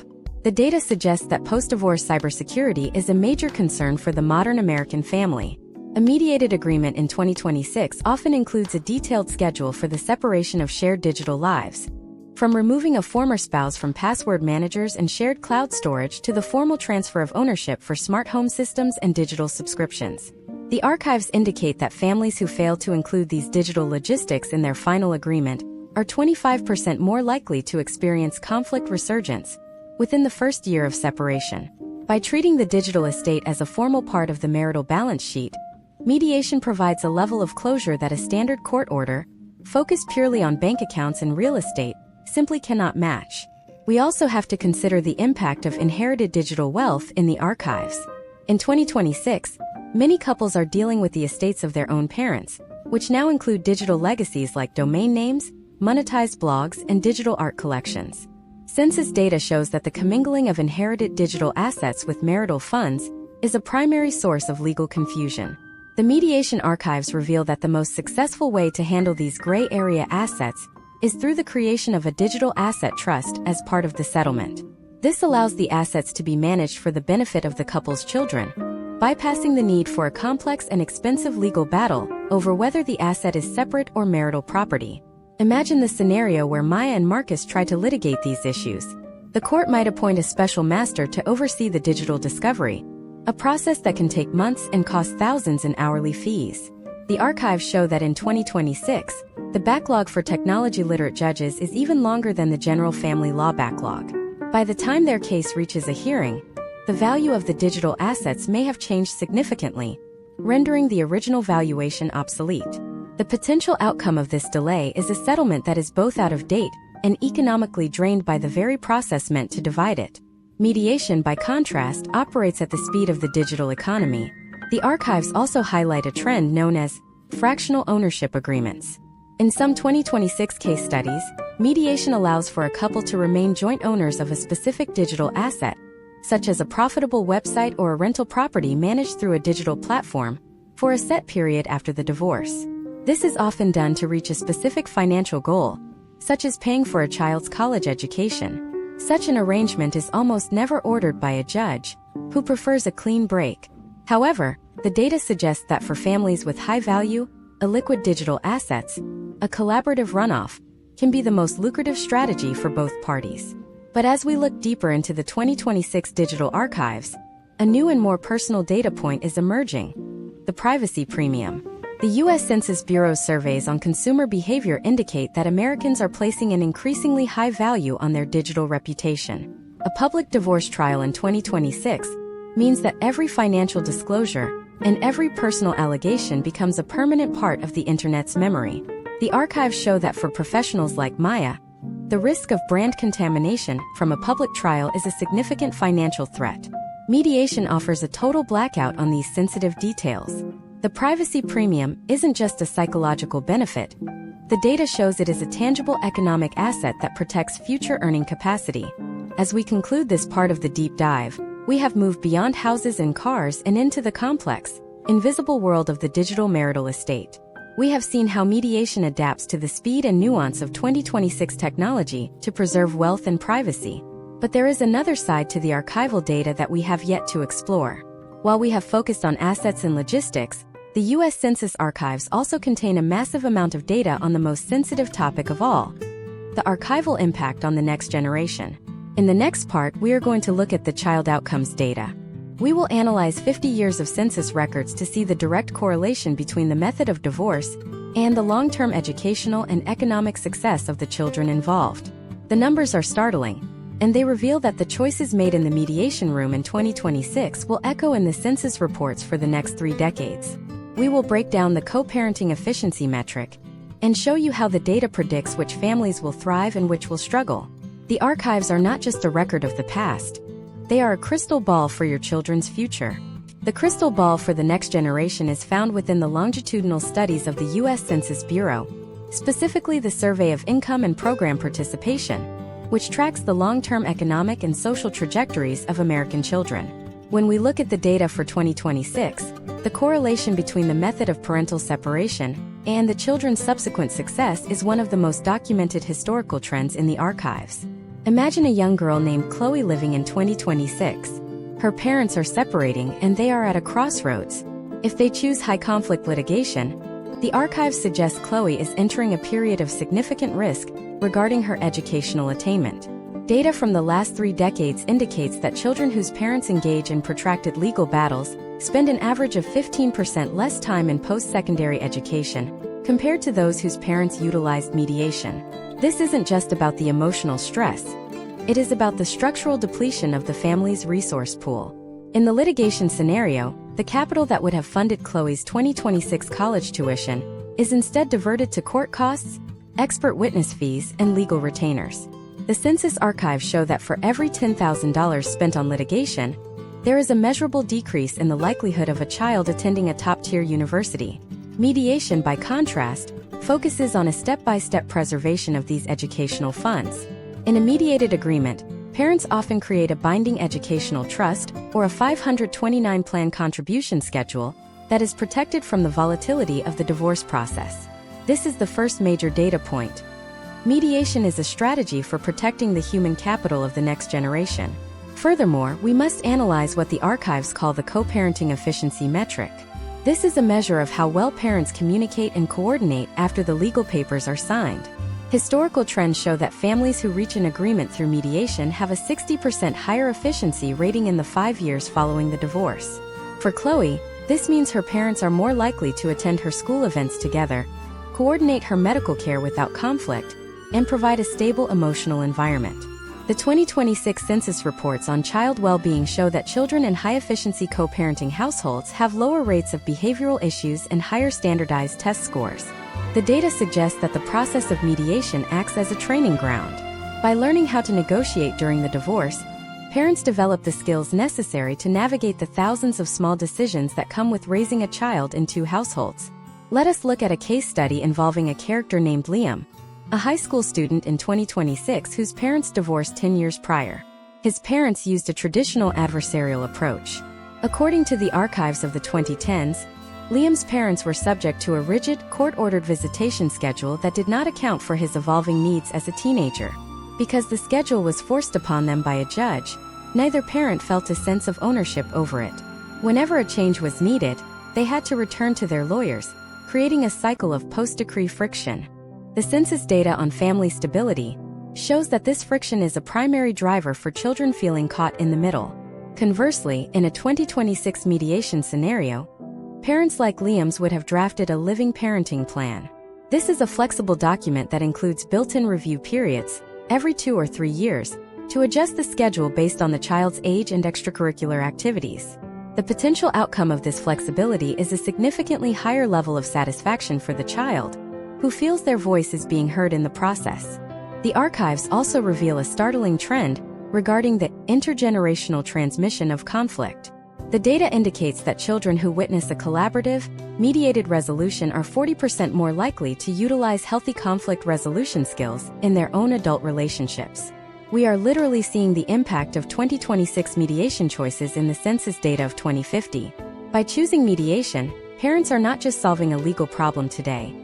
The data suggests that post-divorce cybersecurity is a major concern for the modern American family. A mediated agreement in 2026 often includes a detailed schedule for the separation of shared digital lives, from removing a former spouse from password managers and shared cloud storage to the formal transfer of ownership for smart home systems and digital subscriptions. The archives indicate that families who fail to include these digital logistics in their final agreement are 25% more likely to experience conflict resurgence within the first year of separation. By treating the digital estate as a formal part of the marital balance sheet, mediation provides a level of closure that a standard court order, focused purely on bank accounts and real estate, simply cannot match. We also have to consider the impact of inherited digital wealth in the archives. In 2026, many couples are dealing with the estates of their own parents, which now include digital legacies like domain names, monetized blogs, and digital art collections. Census data shows that the commingling of inherited digital assets with marital funds is a primary source of legal confusion. The mediation archives reveal that the most successful way to handle these gray area assets is through the creation of a digital asset trust as part of the settlement. This allows the assets to be managed for the benefit of the couple's children, bypassing the need for a complex and expensive legal battle over whether the asset is separate or marital property. Imagine the scenario where Maya and Marcus try to litigate these issues. The court might appoint a special master to oversee the digital discovery, a process that can take months and cost thousands in hourly fees. The archives show that in 2026, the backlog for technology-literate judges is even longer than the general family law backlog. By the time their case reaches a hearing, the value of the digital assets may have changed significantly, rendering the original valuation obsolete. The potential outcome of this delay is a settlement that is both out of date and economically drained by the very process meant to divide it. Mediation, by contrast, operates at the speed of the digital economy. The archives also highlight a trend known as fractional ownership agreements. In some 2026 case studies, mediation allows for a couple to remain joint owners of a specific digital asset, such as a profitable website or a rental property managed through a digital platform, for a set period after the divorce. This is often done to reach a specific financial goal, such as paying for a child's college education. Such an arrangement is almost never ordered by a judge, who prefers a clean break. However, the data suggests that for families with high value, illiquid digital assets, a collaborative runoff can be the most lucrative strategy for both parties. But as we look deeper into the 2026 digital archives, a new and more personal data point is emerging: the privacy premium. The US Census Bureau's surveys on consumer behavior indicate that Americans are placing an increasingly high value on their digital reputation. A public divorce trial in 2026 means that every financial disclosure and every personal allegation becomes a permanent part of the Internet's memory. The archives show that for professionals like Maya, the risk of brand contamination from a public trial is a significant financial threat. Mediation offers a total blackout on these sensitive details. The privacy premium isn't just a psychological benefit. The data shows it is a tangible economic asset that protects future earning capacity. As we conclude this part of the deep dive, we have moved beyond houses and cars and into the complex, invisible world of the digital marital estate. We have seen how mediation adapts to the speed and nuance of 2026 technology to preserve wealth and privacy. But there is another side to the archival data that we have yet to explore. While we have focused on assets and logistics, the US Census Archives also contain a massive amount of data on the most sensitive topic of all, the archival impact on the next generation. In the next part, we are going to look at the child outcomes data. We will analyze 50 years of census records to see the direct correlation between the method of divorce and the long-term educational and economic success of the children involved. The numbers are startling, and they reveal that the choices made in the mediation room in 2026 will echo in the census reports for the next 3 decades. We will break down the co-parenting efficiency metric and show you how the data predicts which families will thrive and which will struggle. The archives are not just a record of the past. They are a crystal ball for your children's future. The crystal ball for the next generation is found within the longitudinal studies of the US Census Bureau, specifically the Survey of Income and Program Participation, which tracks the long-term economic and social trajectories of American children. When we look at the data for 2026, the correlation between the method of parental separation and the children's subsequent success is one of the most documented historical trends in the archives. Imagine a young girl named Chloe living in 2026. Her parents are separating and they are at a crossroads. If they choose high-conflict litigation, the archives suggest Chloe is entering a period of significant risk regarding her educational attainment. Data from the last 3 decades indicates that children whose parents engage in protracted legal battles spend an average of 15% less time in post-secondary education compared to those whose parents utilized mediation. This isn't just about the emotional stress. It is about the structural depletion of the family's resource pool. In the litigation scenario, the capital that would have funded Chloe's 2026 college tuition is instead diverted to court costs, expert witness fees, and legal retainers. The Census Archives show that for every $10,000 spent on litigation, there is a measurable decrease in the likelihood of a child attending a top-tier university. Mediation, by contrast, focuses on a step-by-step preservation of these educational funds. In a mediated agreement, parents often create a binding educational trust or a 529 plan contribution schedule that is protected from the volatility of the divorce process. This is the first major data point. Mediation is a strategy for protecting the human capital of the next generation. Furthermore, we must analyze what the archives call the co-parenting efficiency metric. This is a measure of how well parents communicate and coordinate after the legal papers are signed. Historical trends show that families who reach an agreement through mediation have a 60% higher efficiency rating in the 5 years following the divorce. For Chloe, this means her parents are more likely to attend her school events together, coordinate her medical care without conflict, and provide a stable emotional environment. The 2026 census reports on child well-being show that children in high-efficiency co-parenting households have lower rates of behavioral issues and higher standardized test scores. The data suggests that the process of mediation acts as a training ground. By learning how to negotiate during the divorce, parents develop the skills necessary to navigate the thousands of small decisions that come with raising a child in 2 households. Let us look at a case study involving a character named Liam, a high school student in 2026 whose parents divorced 10 years prior. His parents used a traditional adversarial approach. According to the archives of the 2010s, Liam's parents were subject to a rigid, court-ordered visitation schedule that did not account for his evolving needs as a teenager. Because the schedule was forced upon them by a judge, neither parent felt a sense of ownership over it. Whenever a change was needed, they had to return to their lawyers, creating a cycle of post-decree friction. The census data on family stability shows that this friction is a primary driver for children feeling caught in the middle. Conversely, in a 2026 mediation scenario, parents like Liam's would have drafted a living parenting plan. This is a flexible document that includes built-in review periods, every 2 or 3 years, to adjust the schedule based on the child's age and extracurricular activities. The potential outcome of this flexibility is a significantly higher level of satisfaction for the child, who feels their voice is being heard in the process. The archives also reveal a startling trend regarding the intergenerational transmission of conflict. The data indicates that children who witness a collaborative, mediated resolution are 40% more likely to utilize healthy conflict resolution skills in their own adult relationships. We are literally seeing the impact of 2026 mediation choices in the census data of 2050. By choosing mediation, Parents are not just solving a legal problem today.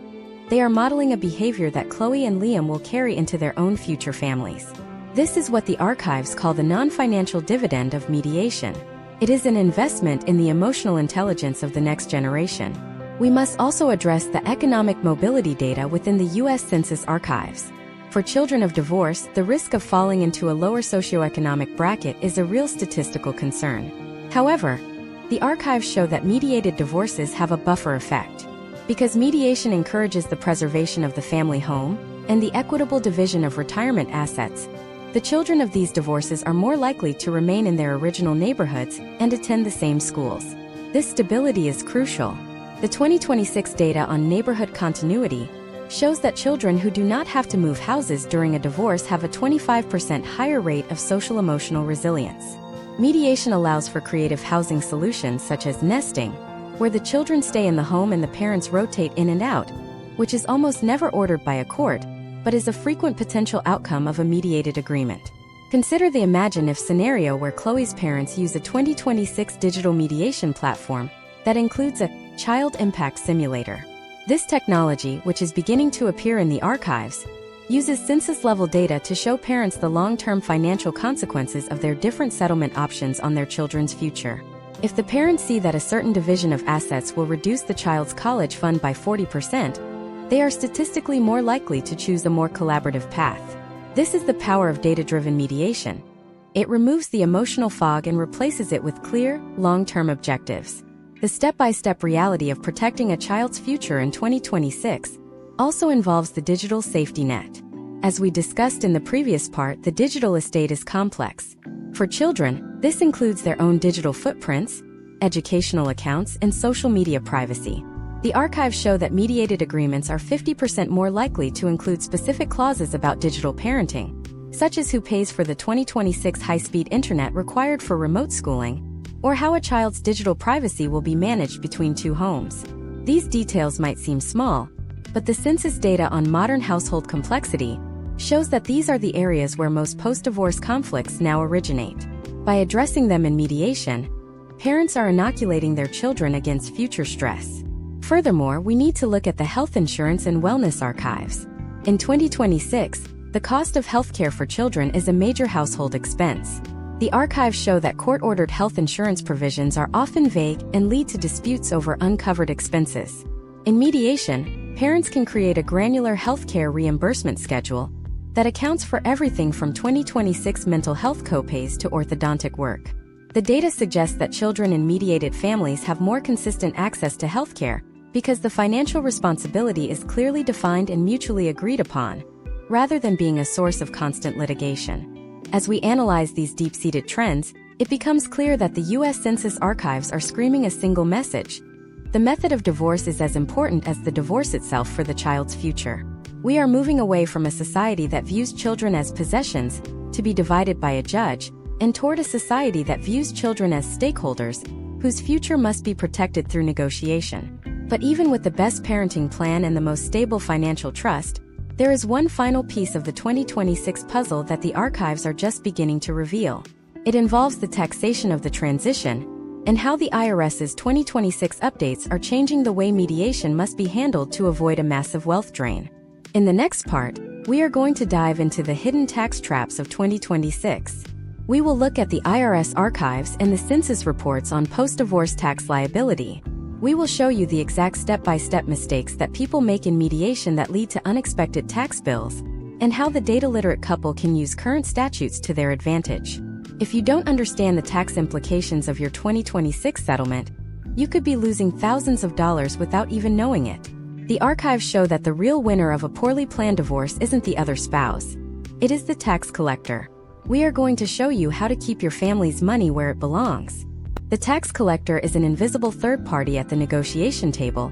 They are modeling a behavior that Chloe and Liam will carry into their own future families. This is what the archives call the non-financial dividend of mediation. It is an investment in the emotional intelligence of the next generation. We must also address the economic mobility data within the US Census Archives. For children of divorce, the risk of falling into a lower socioeconomic bracket is a real statistical concern. However, the archives show that mediated divorces have a buffer effect. Because mediation encourages the preservation of the family home and the equitable division of retirement assets, the children of these divorces are more likely to remain in their original neighborhoods and attend the same schools. This stability is crucial. The 2026 data on neighborhood continuity shows that children who do not have to move houses during a divorce have a 25% higher rate of social-emotional resilience. Mediation allows for creative housing solutions such as nesting, where the children stay in the home and the parents rotate in and out, which is almost never ordered by a court, but is a frequent potential outcome of a mediated agreement. Consider the imagine-if scenario where Chloe's parents use a 2026 digital mediation platform that includes a child impact simulator. This technology, which is beginning to appear in the archives, uses census-level data to show parents the long-term financial consequences of their different settlement options on their children's future. If the parents see that a certain division of assets will reduce the child's college fund by 40%, they are statistically more likely to choose a more collaborative path. This is the power of data-driven mediation. It removes the emotional fog and replaces it with clear, long-term objectives. The step-by-step reality of protecting a child's future in 2026 also involves the digital safety net. As we discussed in the previous part, the digital estate is complex. For children, this includes their own digital footprints, educational accounts, and social media privacy. The archives show that mediated agreements are 50% more likely to include specific clauses about digital parenting, such as who pays for the 2026 high-speed internet required for remote schooling, or how a child's digital privacy will be managed between two homes. These details might seem small, but the census data on modern household complexity shows that these are the areas where most post-divorce conflicts now originate. By addressing them in mediation, parents are inoculating their children against future stress. Furthermore, we need to look at the health insurance and wellness archives. In 2026, the cost of healthcare for children is a major household expense. The archives show that court-ordered health insurance provisions are often vague and lead to disputes over uncovered expenses. In mediation, parents can create a granular healthcare reimbursement schedule that accounts for everything from 2026 mental health copays to orthodontic work. The data suggests that children in mediated families have more consistent access to healthcare because the financial responsibility is clearly defined and mutually agreed upon, rather than being a source of constant litigation. As we analyze these deep-seated trends, it becomes clear that the US Census Archives are screaming a single message. The method of divorce is as important as the divorce itself for the child's future. We are moving away from a society that views children as possessions, to be divided by a judge, and toward a society that views children as stakeholders, whose future must be protected through negotiation. But even with the best parenting plan and the most stable financial trust, there is one final piece of the 2026 puzzle that the archives are just beginning to reveal. It involves the taxation of the transition, and how the IRS's 2026 updates are changing the way mediation must be handled to avoid a massive wealth drain. In the next part, we are going to dive into the hidden tax traps of 2026. We will look at the IRS archives and the census reports on post-divorce tax liability. We will show you the exact step-by-step mistakes that people make in mediation that lead to unexpected tax bills, and how the data-literate couple can use current statutes to their advantage. If you don't understand the tax implications of your 2026 settlement, you could be losing thousands of dollars without even knowing it. The archives show that the real winner of a poorly planned divorce isn't the other spouse. It is the tax collector. We are going to show you how to keep your family's money where it belongs. The tax collector is an invisible third party at the negotiation table,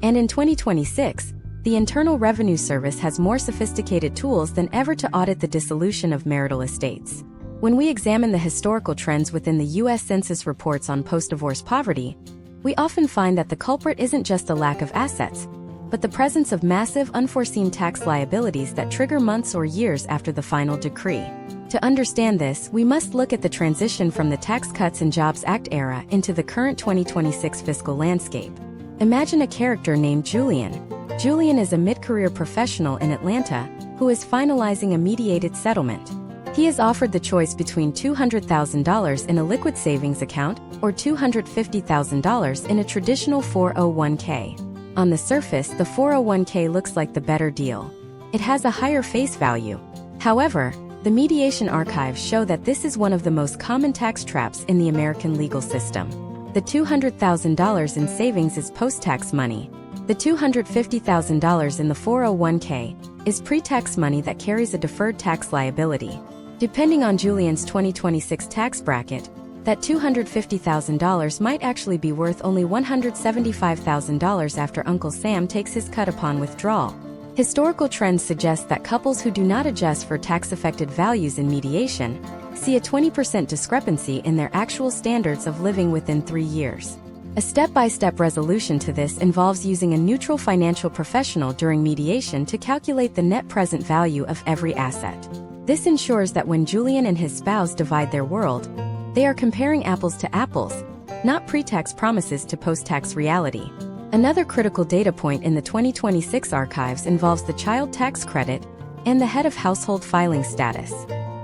and in 2026, the Internal Revenue Service has more sophisticated tools than ever to audit the dissolution of marital estates. When we examine the historical trends within the US Census reports on post-divorce poverty, we often find that the culprit isn't just a lack of assets, but the presence of massive unforeseen tax liabilities that trigger months or years after the final decree. To understand this, we must look at the transition from the Tax Cuts and Jobs Act era into the current 2026 fiscal landscape. Imagine a character named Julian. Julian is a mid-career professional in Atlanta who is finalizing a mediated settlement. He is offered the choice between $200,000 in a liquid savings account or $250,000 in a traditional 401k. On the surface, the 401k looks like the better deal. It has a higher face value. However, the Mediation Archives show that this is one of the most common tax traps in the American legal system. The $200,000 in savings is post-tax money. The $250,000 in the 401k is pre-tax money that carries a deferred tax liability. Depending on Julian's 2026 tax bracket, that $250,000 might actually be worth only $175,000 after Uncle Sam takes his cut upon withdrawal. Historical trends suggest that couples who do not adjust for tax-affected values in mediation see a 20% discrepancy in their actual standards of living within 3 years. A step-by-step resolution to this involves using a neutral financial professional during mediation to calculate the net present value of every asset. This ensures that when Julian and his spouse divide their world, they are comparing apples to apples, not pre-tax promises to post-tax reality. Another critical data point in the 2026 archives involves the child tax credit and the head of household filing status.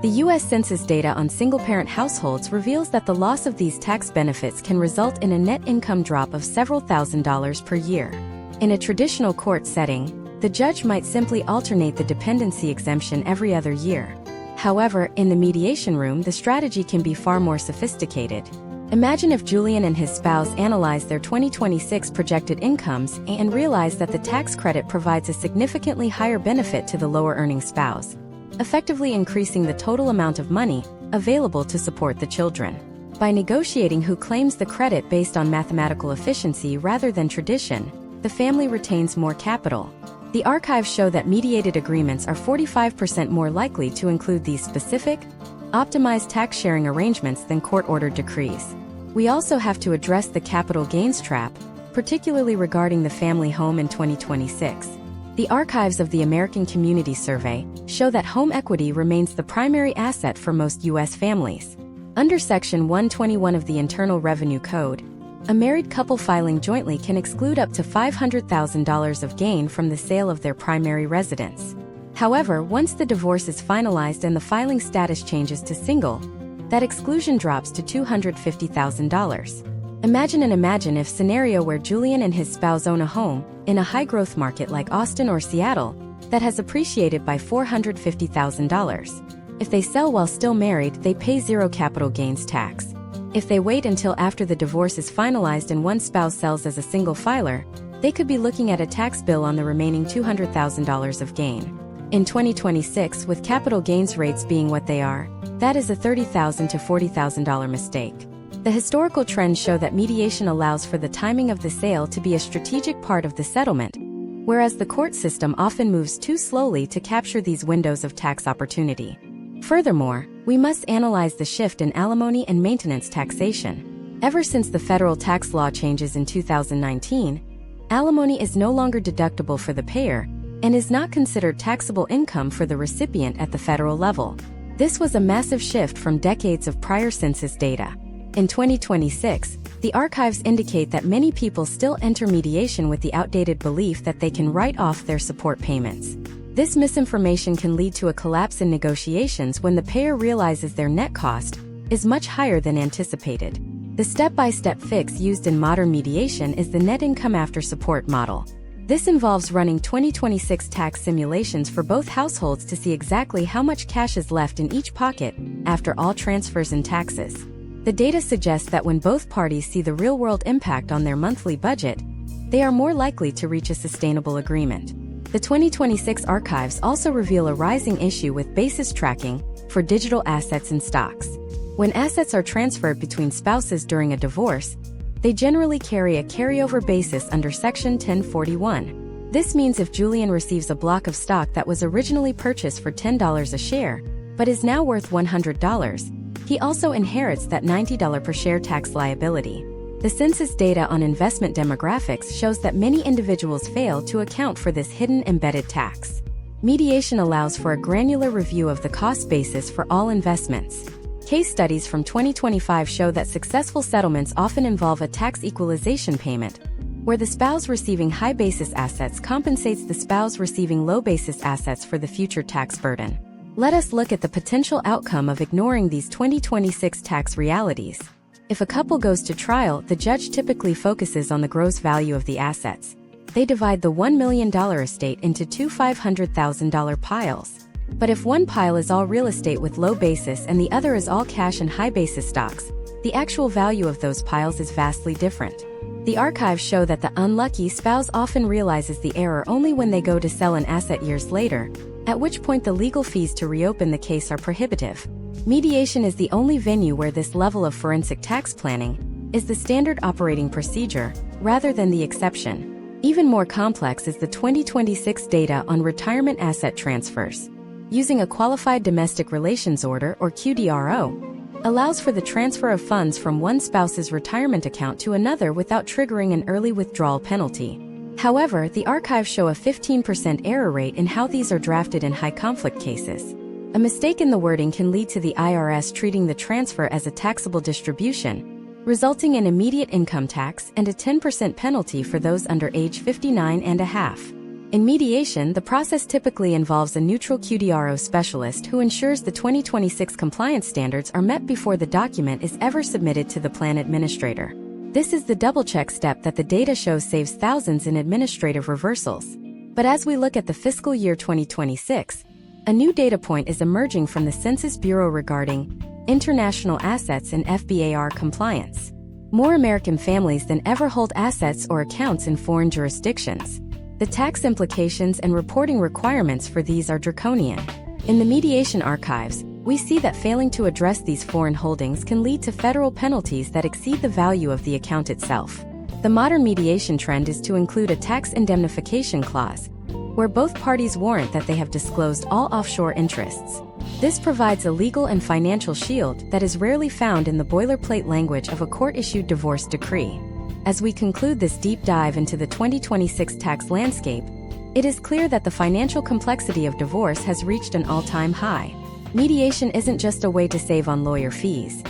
The US Census data on single-parent households reveals that the loss of these tax benefits can result in a net income drop of several $1,000s per year. In a traditional court setting, the judge might simply alternate the dependency exemption every other year. However, in the mediation room, the strategy can be far more sophisticated. Imagine if Julian and his spouse analyzed their 2026 projected incomes and realized that the tax credit provides a significantly higher benefit to the lower-earning spouse, effectively increasing the total amount of money available to support the children. By negotiating who claims the credit based on mathematical efficiency rather than tradition, the family retains more capital. The archives show that mediated agreements are 45% more likely to include these specific, optimized tax-sharing arrangements than court-ordered decrees. We also have to address the capital gains trap, particularly regarding the family home in 2026. The archives of the American Community Survey show that home equity remains the primary asset for most U.S. families. Under Section 121 of the Internal Revenue Code, a married couple filing jointly can exclude up to $500,000 of gain from the sale of their primary residence. However, once the divorce is finalized and the filing status changes to single, that exclusion drops to $250,000. Imagine if scenario where Julian and his spouse own a home in a high-growth market like Austin or Seattle that has appreciated by $450,000. If they sell while still married, they pay zero capital gains tax. If they wait until after the divorce is finalized and one spouse sells as a single filer, they could be looking at a tax bill on the remaining $200,000 of gain. In 2026, with capital gains rates being what they are, that is a $30,000 to $40,000 mistake. The historical trends show that mediation allows for the timing of the sale to be a strategic part of the settlement, whereas the court system often moves too slowly to capture these windows of tax opportunity. Furthermore, we must analyze the shift in alimony and maintenance taxation. Ever since the federal tax law changes in 2019, alimony is no longer deductible for the payer and is not considered taxable income for the recipient at the federal level. This was a massive shift from decades of prior census data. In 2026, the archives indicate that many people still enter mediation with the outdated belief that they can write off their support payments. This misinformation can lead to a collapse in negotiations when the payer realizes their net cost is much higher than anticipated. The step-by-step fix used in modern mediation is the net income after support model. This involves running 2026 tax simulations for both households to see exactly how much cash is left in each pocket after all transfers and taxes. The data suggests that when both parties see the real-world impact on their monthly budget, they are more likely to reach a sustainable agreement. The 2026 archives also reveal a rising issue with basis tracking for digital assets and stocks. When assets are transferred between spouses during a divorce, they generally carry a carryover basis under Section 1041. This means if Julian receives a block of stock that was originally purchased for $10 a share, but is now worth $100, he also inherits that $90 per share tax liability. The census data on investment demographics shows that many individuals fail to account for this hidden embedded tax. Mediation allows for a granular review of the cost basis for all investments. Case studies from 2025 show that successful settlements often involve a tax equalization payment, where the spouse receiving high basis assets compensates the spouse receiving low basis assets for the future tax burden. Let us look at the potential outcome of ignoring these 2026 tax realities. If a couple goes to trial, the judge typically focuses on the gross value of the assets. They divide the $1 million estate into two $500,000 piles. But if one pile is all real estate with low basis and the other is all cash and high basis stocks, the actual value of those piles is vastly different. The archives show that the unlucky spouse often realizes the error only when they go to sell an asset years later, at which point the legal fees to reopen the case are prohibitive. Mediation is the only venue where this level of forensic tax planning is the standard operating procedure, rather than the exception. Even more complex is the 2026 data on retirement asset transfers. Using a Qualified Domestic Relations Order, or QDRO, allows for the transfer of funds from one spouse's retirement account to another without triggering an early withdrawal penalty. However, the archives show a 15% error rate in how these are drafted in high-conflict cases. A mistake in the wording can lead to the IRS treating the transfer as a taxable distribution, resulting in immediate income tax and a 10% penalty for those under age 59 and a half. In mediation, the process typically involves a neutral QDRO specialist who ensures the 2026 compliance standards are met before the document is ever submitted to the plan administrator. This is the double-check step that the data shows saves thousands in administrative reversals. But as we look at the fiscal year 2026, a new data point is emerging from the Census Bureau regarding international assets and FBAR compliance. More American families than ever hold assets or accounts in foreign jurisdictions. The tax implications and reporting requirements for these are draconian. In the mediation archives, we see that failing to address these foreign holdings can lead to federal penalties that exceed the value of the account itself. The modern mediation trend is to include a tax indemnification clause, where both parties warrant that they have disclosed all offshore interests. This provides a legal and financial shield that is rarely found in the boilerplate language of a court-issued divorce decree. As we conclude this deep dive into the 2026 tax landscape, it is clear that the financial complexity of divorce has reached an all-time high. Mediation isn't just a way to save on lawyer fees.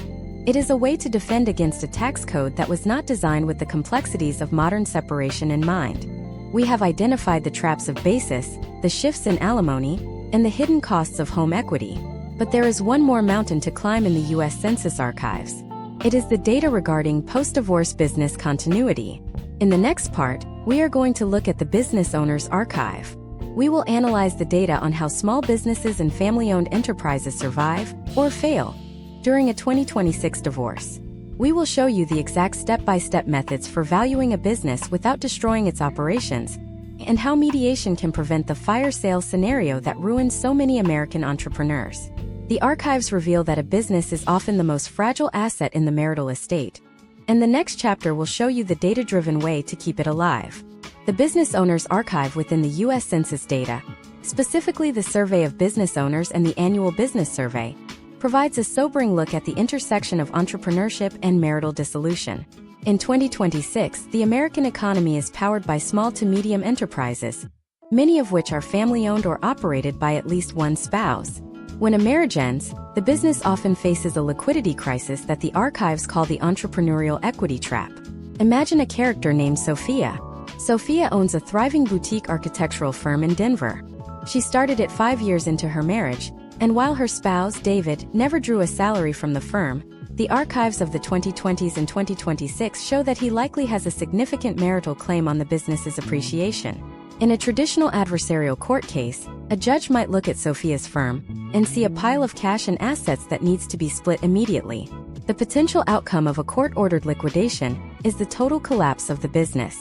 It is a way to defend against a tax code that was not designed with the complexities of modern separation in mind. We have identified the traps of basis, the shifts in alimony, and the hidden costs of home equity. But there is one more mountain to climb in the US Census Archives. It is the data regarding post-divorce business continuity. In the next part, we are going to look at the business owner's archive. We will analyze the data on how small businesses and family-owned enterprises survive, or fail, during a 2026 divorce. We will show you the exact step-by-step methods for valuing a business without destroying its operations, and how mediation can prevent the fire sale scenario that ruins so many American entrepreneurs. The archives reveal that a business is often the most fragile asset in the marital estate, and the next chapter will show you the data-driven way to keep it alive. The Business Owners Archive within the U.S. Census data, specifically the Survey of Business Owners and the Annual Business Survey, provides a sobering look at the intersection of entrepreneurship and marital dissolution. In 2026, the American economy is powered by small to medium enterprises, many of which are family-owned or operated by at least one spouse. When a marriage ends, the business often faces a liquidity crisis that the archives call the entrepreneurial equity trap. Imagine a character named Sophia. Sophia owns a thriving boutique architectural firm in Denver. She started it 5 years into her marriage, and while her spouse, David, never drew a salary from the firm, the archives of the 2020s and 2026 show that he likely has a significant marital claim on the business's appreciation. In a traditional adversarial court case, a judge might look at Sophia's firm and see a pile of cash and assets that needs to be split immediately. The potential outcome of a court-ordered liquidation is the total collapse of the business.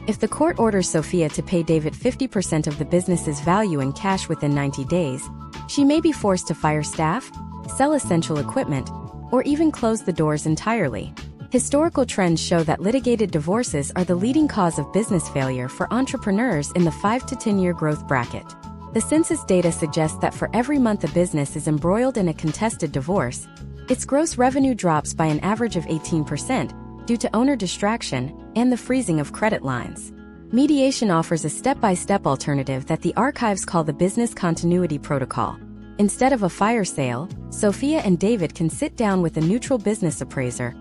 If the court orders Sophia to pay David 50% of the business's value in cash within 90 days, she may be forced to fire staff, sell essential equipment, or even close the doors entirely. Historical trends show that litigated divorces are the leading cause of business failure for entrepreneurs in the 5 to 10-year growth bracket. The census data suggests that for every month a business is embroiled in a contested divorce, its gross revenue drops by an average of 18% due to owner distraction and the freezing of credit lines. Mediation offers a step-by-step alternative that the archives call the Business Continuity Protocol. Instead of a fire sale, Sophia and David can sit down with a neutral business appraiser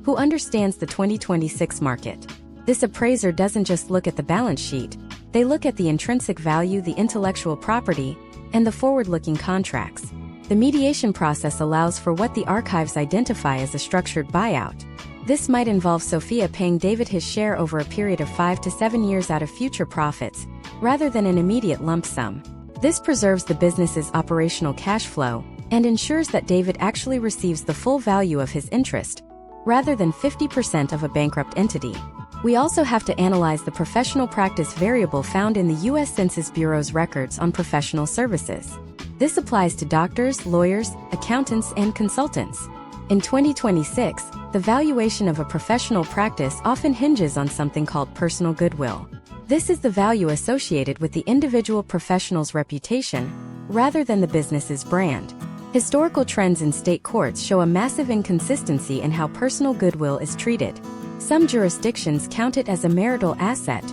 who understands the 2026 market. This appraiser doesn't just look at the balance sheet, they look at the intrinsic value, the intellectual property, and the forward-looking contracts. The mediation process allows for what the archives identify as a structured buyout. This might involve Sophia paying David his share over a period of 5 to 7 years out of future profits, rather than an immediate lump sum. This preserves the business's operational cash flow and ensures that David actually receives the full value of his interest, rather than 50% of a bankrupt entity. We also have to analyze the professional practice variable found in the US Census Bureau's records on professional services. This applies to doctors, lawyers, accountants, and consultants. In 2026, the valuation of a professional practice often hinges on something called personal goodwill. This is the value associated with the individual professional's reputation, rather than the business's brand. Historical trends in state courts show a massive inconsistency in how personal goodwill is treated. Some jurisdictions count it as a marital asset,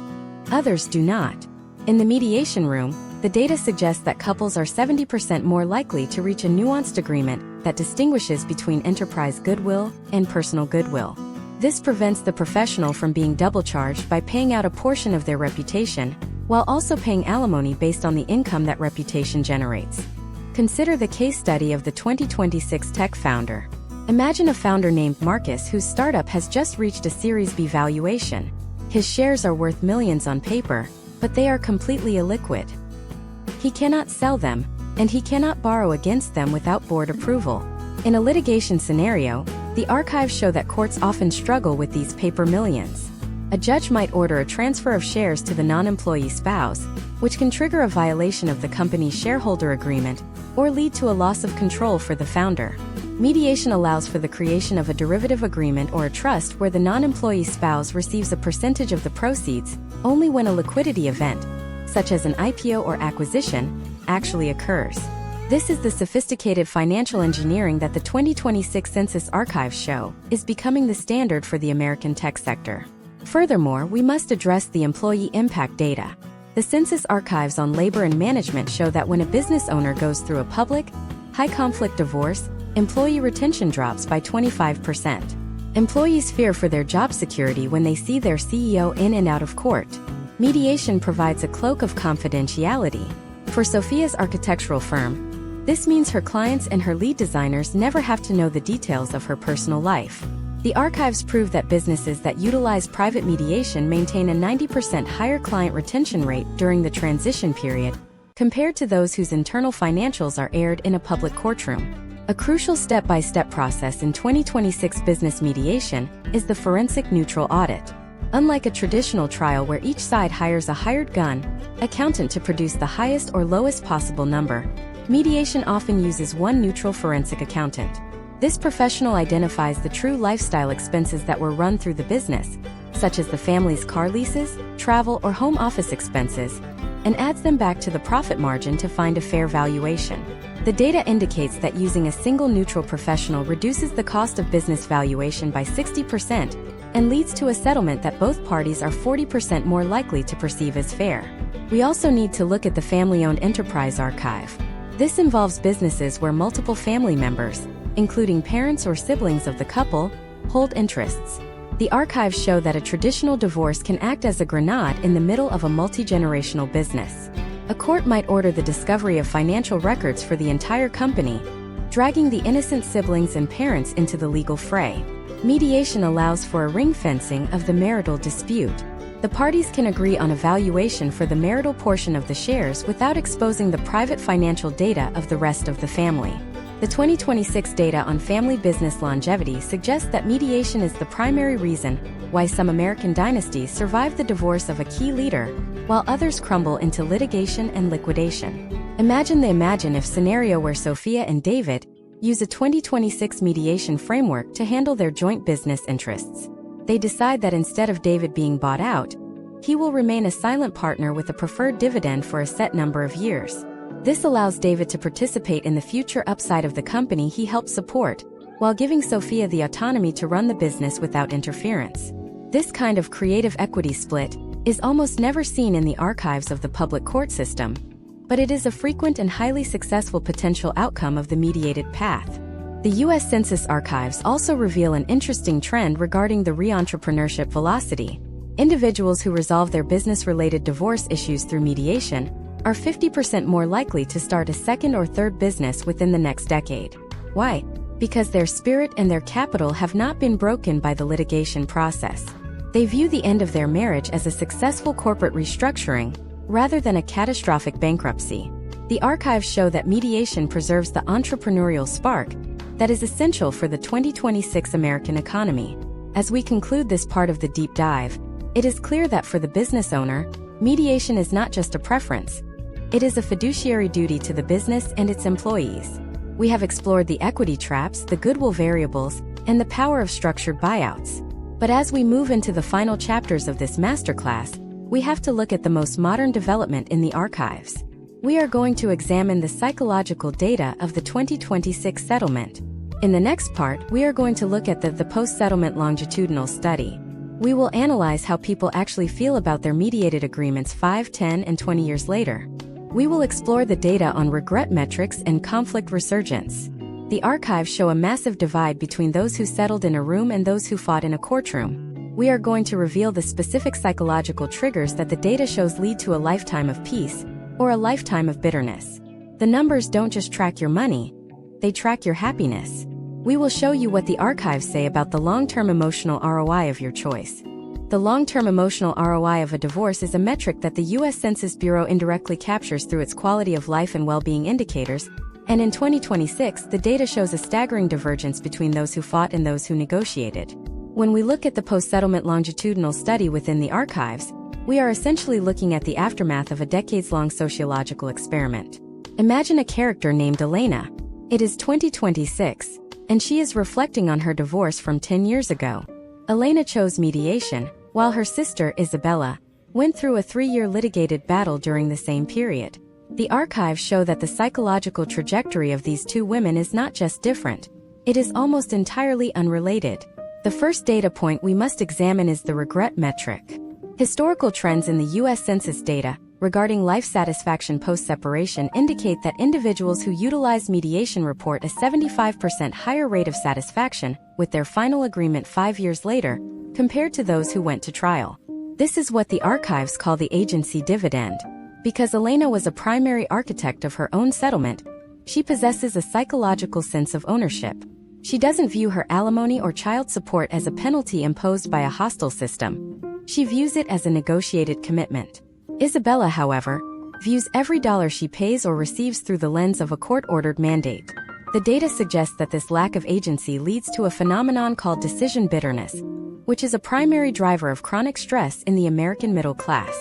others do not. In the mediation room, the data suggests that couples are 70% more likely to reach a nuanced agreement that distinguishes between enterprise goodwill and personal goodwill. This prevents the professional from being double-charged by paying out a portion of their reputation, while also paying alimony based on the income that reputation generates. Consider the case study of the 2026 tech founder. Imagine a founder named Marcus whose startup has just reached a Series B valuation. His shares are worth millions on paper, but they are completely illiquid. He cannot sell them, and he cannot borrow against them without board approval. In a litigation scenario, the archives show that courts often struggle with these paper millions. A judge might order a transfer of shares to the non-employee spouse, which can trigger a violation of the company's shareholder agreement or lead to a loss of control for the founder. Mediation allows for the creation of a derivative agreement or a trust where the non-employee spouse receives a percentage of the proceeds only when a liquidity event, such as an IPO or acquisition, actually occurs. This is the sophisticated financial engineering that the 2026 Census Archives show is becoming the standard for the American tech sector. Furthermore, we must address the employee impact data. The Census Archives on labor and management show that when a business owner goes through a public, high-conflict divorce, employee retention drops by 25%. Employees fear for their job security when they see their CEO in and out of court. Mediation provides a cloak of confidentiality. For Sophia's architectural firm, this means her clients and her lead designers never have to know the details of her personal life. The archives prove that businesses that utilize private mediation maintain a 90% higher client retention rate during the transition period, compared to those whose internal financials are aired in a public courtroom. A crucial step-by-step process in 2026 business mediation is the forensic neutral audit. Unlike a traditional trial where each side hires a hired gun accountant to produce the highest or lowest possible number, mediation often uses one neutral forensic accountant. This professional identifies the true lifestyle expenses that were run through the business, such as the family's car leases, travel, or home office expenses, and adds them back to the profit margin to find a fair valuation. The data indicates that using a single neutral professional reduces the cost of business valuation by 60% and leads to a settlement that both parties are 40% more likely to perceive as fair. We also need to look at the family-owned enterprise archive. This involves businesses where multiple family members, including parents or siblings of the couple, hold interests. The archives show that a traditional divorce can act as a grenade in the middle of a multi-generational business. A court might order the discovery of financial records for the entire company, dragging the innocent siblings and parents into the legal fray. Mediation allows for a ring-fencing of the marital dispute. The parties can agree on a valuation for the marital portion of the shares without exposing the private financial data of the rest of the family. The 2026 data on family business longevity suggests that mediation is the primary reason why some American dynasties survive the divorce of a key leader, while others crumble into litigation and liquidation. Imagine the imagine-if scenario where Sophia and David use a 2026 mediation framework to handle their joint business interests. They decide that instead of David being bought out, he will remain a silent partner with a preferred dividend for a set number of years. This allows David to participate in the future upside of the company he helped support, while giving Sophia the autonomy to run the business without interference. This kind of creative equity split is almost never seen in the archives of the public court system, but it is a frequent and highly successful potential outcome of the mediated path. The US Census Archives also reveal an interesting trend regarding the re-entrepreneurship velocity. Individuals who resolve their business-related divorce issues through mediation are 50% more likely to start a second or third business within the next decade. Why? Because their spirit and their capital have not been broken by the litigation process. They view the end of their marriage as a successful corporate restructuring, rather than a catastrophic bankruptcy. The archives show that mediation preserves the entrepreneurial spark that is essential for the 2026 American economy. As we conclude this part of the deep dive, it is clear that for the business owner, mediation is not just a preference. It is a fiduciary duty to the business and its employees. We have explored the equity traps, the goodwill variables, and the power of structured buyouts. But as we move into the final chapters of this masterclass, we have to look at the most modern development in the archives. We are going to examine the psychological data of the 2026 settlement. In the next part, we are going to look at the post-settlement longitudinal study. We will analyze how people actually feel about their mediated agreements 5, 10, and 20 years later. We will explore the data on regret metrics and conflict resurgence. The archives show a massive divide between those who settled in a room and those who fought in a courtroom. We are going to reveal the specific psychological triggers that the data shows lead to a lifetime of peace, or a lifetime of bitterness. The numbers don't just track your money, they track your happiness. We will show you what the archives say about the long-term emotional ROI of your choice. The long-term emotional ROI of a divorce is a metric that the US Census Bureau indirectly captures through its quality of life and well-being indicators, and in 2026, the data shows a staggering divergence between those who fought and those who negotiated. When we look at the post-settlement longitudinal study within the archives, we are essentially looking at the aftermath of a decades-long sociological experiment. Imagine a character named Elena. It is 2026, and she is reflecting on her divorce from 10 years ago. Elena chose mediation, while her sister, Isabella, went through a 3-year litigated battle during the same period. The archives show that the psychological trajectory of these two women is not just different, it is almost entirely unrelated. The first data point we must examine is the regret metric. Historical trends in the US Census data regarding life satisfaction post-separation indicate that individuals who utilize mediation report a 75% higher rate of satisfaction with their final agreement 5 years later, compared to those who went to trial. This is what the archives call the agency dividend. Because Elena was a primary architect of her own settlement, she possesses a psychological sense of ownership. She doesn't view her alimony or child support as a penalty imposed by a hostile system. She views it as a negotiated commitment. Isabella, however, views every dollar she pays or receives through the lens of a court-ordered mandate. The data suggests that this lack of agency leads to a phenomenon called decision bitterness, which is a primary driver of chronic stress in the American middle class.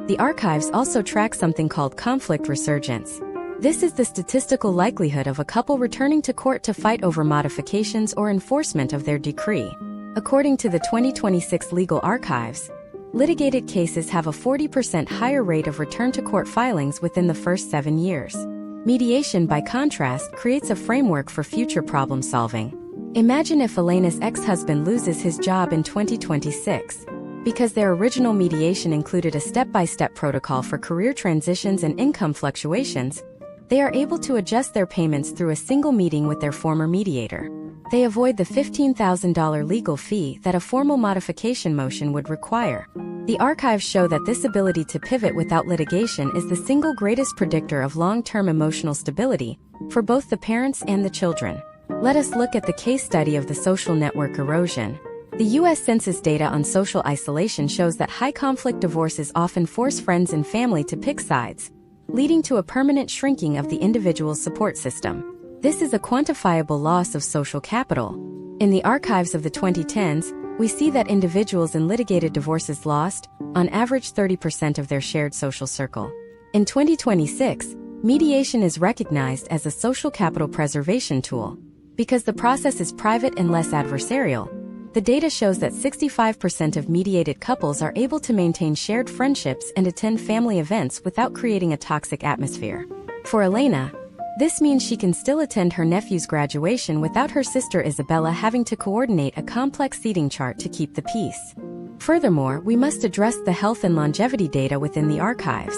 The archives also track something called conflict resurgence. This is the statistical likelihood of a couple returning to court to fight over modifications or enforcement of their decree. According to the 2026 Legal Archives, litigated cases have a 40% higher rate of return-to-court filings within the first 7 years. Mediation, by contrast, creates a framework for future problem-solving. Imagine if Elena's ex-husband loses his job in 2026. Because their original mediation included a step-by-step protocol for career transitions and income fluctuations, they are able to adjust their payments through a single meeting with their former mediator. They avoid the $15,000 legal fee that a formal modification motion would require. The archives show that this ability to pivot without litigation is the single greatest predictor of long-term emotional stability for both the parents and the children. Let us look at the case study of the social network erosion. The US Census data on social isolation shows that high-conflict divorces often force friends and family to pick sides, leading to a permanent shrinking of the individual's support system. This is a quantifiable loss of social capital. In the archives of the 2010s, we see that individuals in litigated divorces lost, on average, 30% of their shared social circle. In 2026, mediation is recognized as a social capital preservation tool. Because the process is private and less adversarial, the data shows that 65% of mediated couples are able to maintain shared friendships and attend family events without creating a toxic atmosphere. For Elena, this means she can still attend her nephew's graduation without her sister Isabella having to coordinate a complex seating chart to keep the peace. Furthermore, we must address the health and longevity data within the archives.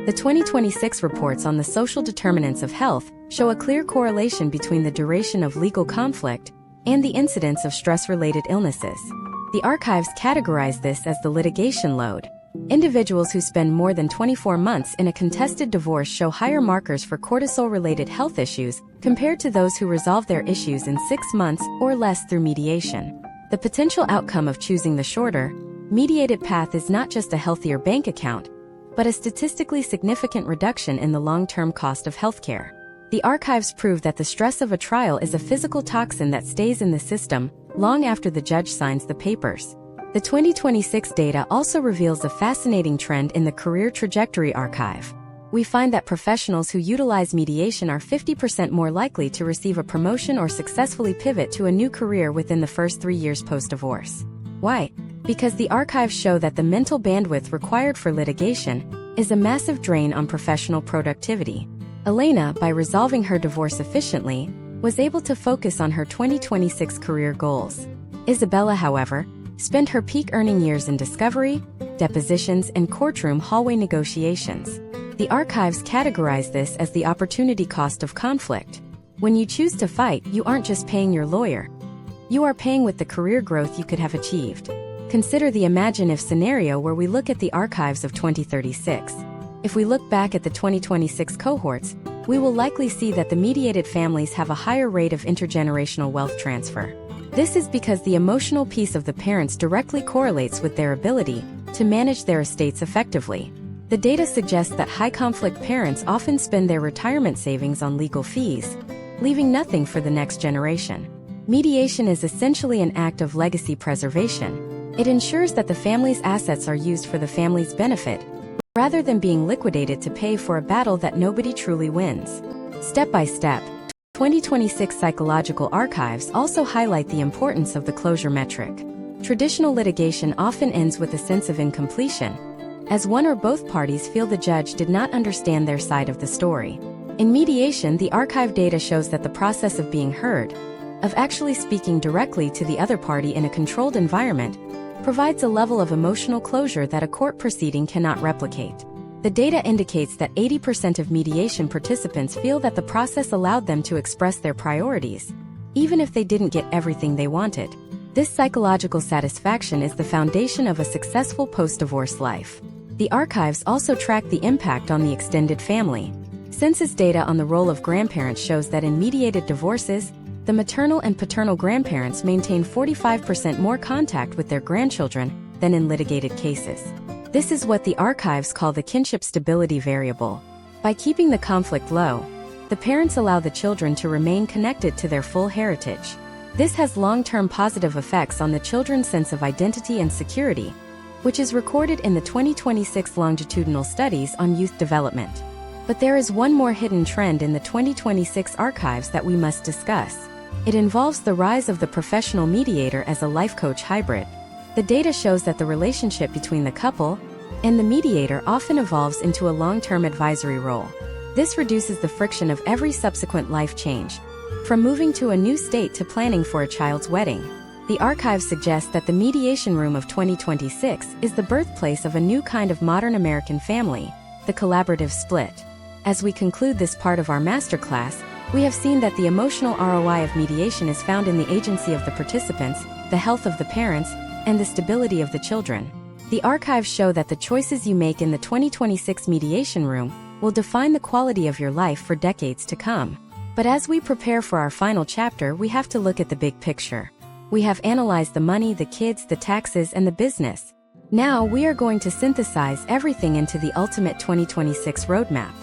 The 2026 reports on the social determinants of health show a clear correlation between the duration of legal conflict and the incidence of stress-related illnesses. The archives categorize this as the litigation load. Individuals who spend more than 24 months in a contested divorce show higher markers for cortisol-related health issues compared to those who resolve their issues in 6 months or less through mediation. The potential outcome of choosing the shorter, mediated path is not just a healthier bank account, but a statistically significant reduction in the long-term cost of healthcare. The archives prove that the stress of a trial is a physical toxin that stays in the system long after the judge signs the papers. The 2026 data also reveals a fascinating trend in the career trajectory archive. We find that professionals who utilize mediation are 50% more likely to receive a promotion or successfully pivot to a new career within the first 3 years post-divorce. Why? Because the archives show that the mental bandwidth required for litigation is a massive drain on professional productivity. Elena, by resolving her divorce efficiently, was able to focus on her 2026 career goals. Isabella, however, spent her peak earning years in discovery, depositions, and courtroom hallway negotiations. The archives categorize this as the opportunity cost of conflict. When you choose to fight, you aren't just paying your lawyer. You are paying with the career growth you could have achieved. Consider the imagine if scenario where we look at the archives of 2036. If we look back at the 2026 cohorts, we will likely see that the mediated families have a higher rate of intergenerational wealth transfer. This is because the emotional piece of the parents directly correlates with their ability to manage their estates effectively. The data suggests that high-conflict parents often spend their retirement savings on legal fees, leaving nothing for the next generation. Mediation is essentially an act of legacy preservation. It ensures that the family's assets are used for the family's benefit, rather than being liquidated to pay for a battle that nobody truly wins. Step by step, 2026 psychological archives also highlight the importance of the closure metric. Traditional litigation often ends with a sense of incompletion, as one or both parties feel the judge did not understand their side of the story. In mediation, the archive data shows that the process of being heard, of actually speaking directly to the other party in a controlled environment, provides a level of emotional closure that a court proceeding cannot replicate. The data indicates that 80% of mediation participants feel that the process allowed them to express their priorities, even if they didn't get everything they wanted. This psychological satisfaction is the foundation of a successful post-divorce life. The archives also track the impact on the extended family. Census data on the role of grandparents shows that in mediated divorces, the maternal and paternal grandparents maintain 45% more contact with their grandchildren than in litigated cases. This is what the archives call the kinship stability variable. By keeping the conflict low, the parents allow the children to remain connected to their full heritage. This has long-term positive effects on the children's sense of identity and security, which is recorded in the 2026 longitudinal studies on youth development. But there is one more hidden trend in the 2026 archives that we must discuss. It involves the rise of the professional mediator as a life coach hybrid. The data shows that the relationship between the couple and the mediator often evolves into a long-term advisory role. This reduces the friction of every subsequent life change, from moving to a new state to planning for a child's wedding. The archives suggest that the mediation room of 2026 is the birthplace of a new kind of modern American family, the collaborative split. As we conclude this part of our masterclass, we have seen that the emotional ROI of mediation is found in the agency of the participants, the health of the parents, and the stability of the children. The archives show that the choices you make in the 2026 mediation room will define the quality of your life for decades to come. But as we prepare for our final chapter, we have to look at the big picture. We have analyzed the money, the kids, the taxes, and the business. Now we are going to synthesize everything into the ultimate 2026 roadmap.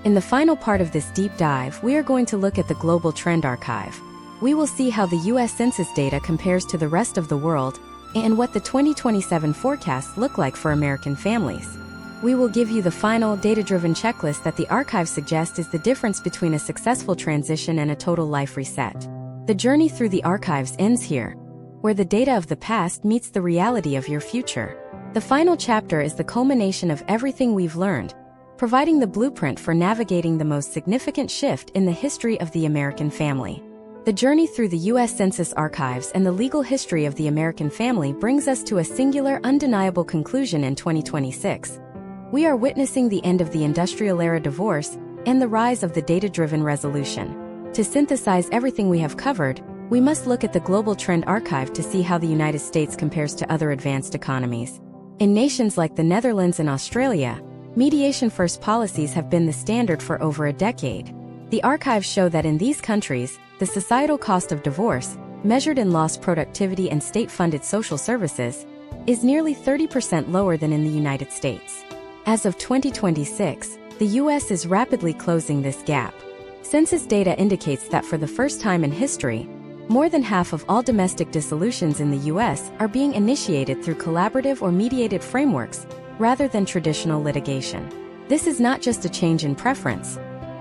In the final part of this deep dive, we are going to look at the global trend archive. We will see how the US Census data compares to the rest of the world and what the 2027 forecasts look like for American families. We will give you the final, data-driven checklist that the archive suggests is the difference between a successful transition and a total life reset. The journey through the archives ends here, where the data of the past meets the reality of your future. The final chapter is the culmination of everything we've learned, providing the blueprint for navigating the most significant shift in the history of the American family. The journey through the US Census Archives and the legal history of the American family brings us to a singular, undeniable conclusion in 2026. We are witnessing the end of the industrial-era divorce and the rise of the data-driven resolution. To synthesize everything we have covered, we must look at the Global Trend Archive to see how the United States compares to other advanced economies. In nations like the Netherlands and Australia, mediation-first policies have been the standard for over a decade. The archives show that in these countries, the societal cost of divorce, measured in lost productivity and state-funded social services, is nearly 30% lower than in the United States. As of 2026, the U.S. is rapidly closing this gap. Census data indicates that for the first time in history, more than half of all domestic dissolutions in the U.S. are being initiated through collaborative or mediated frameworks, rather than traditional litigation. This is not just a change in preference.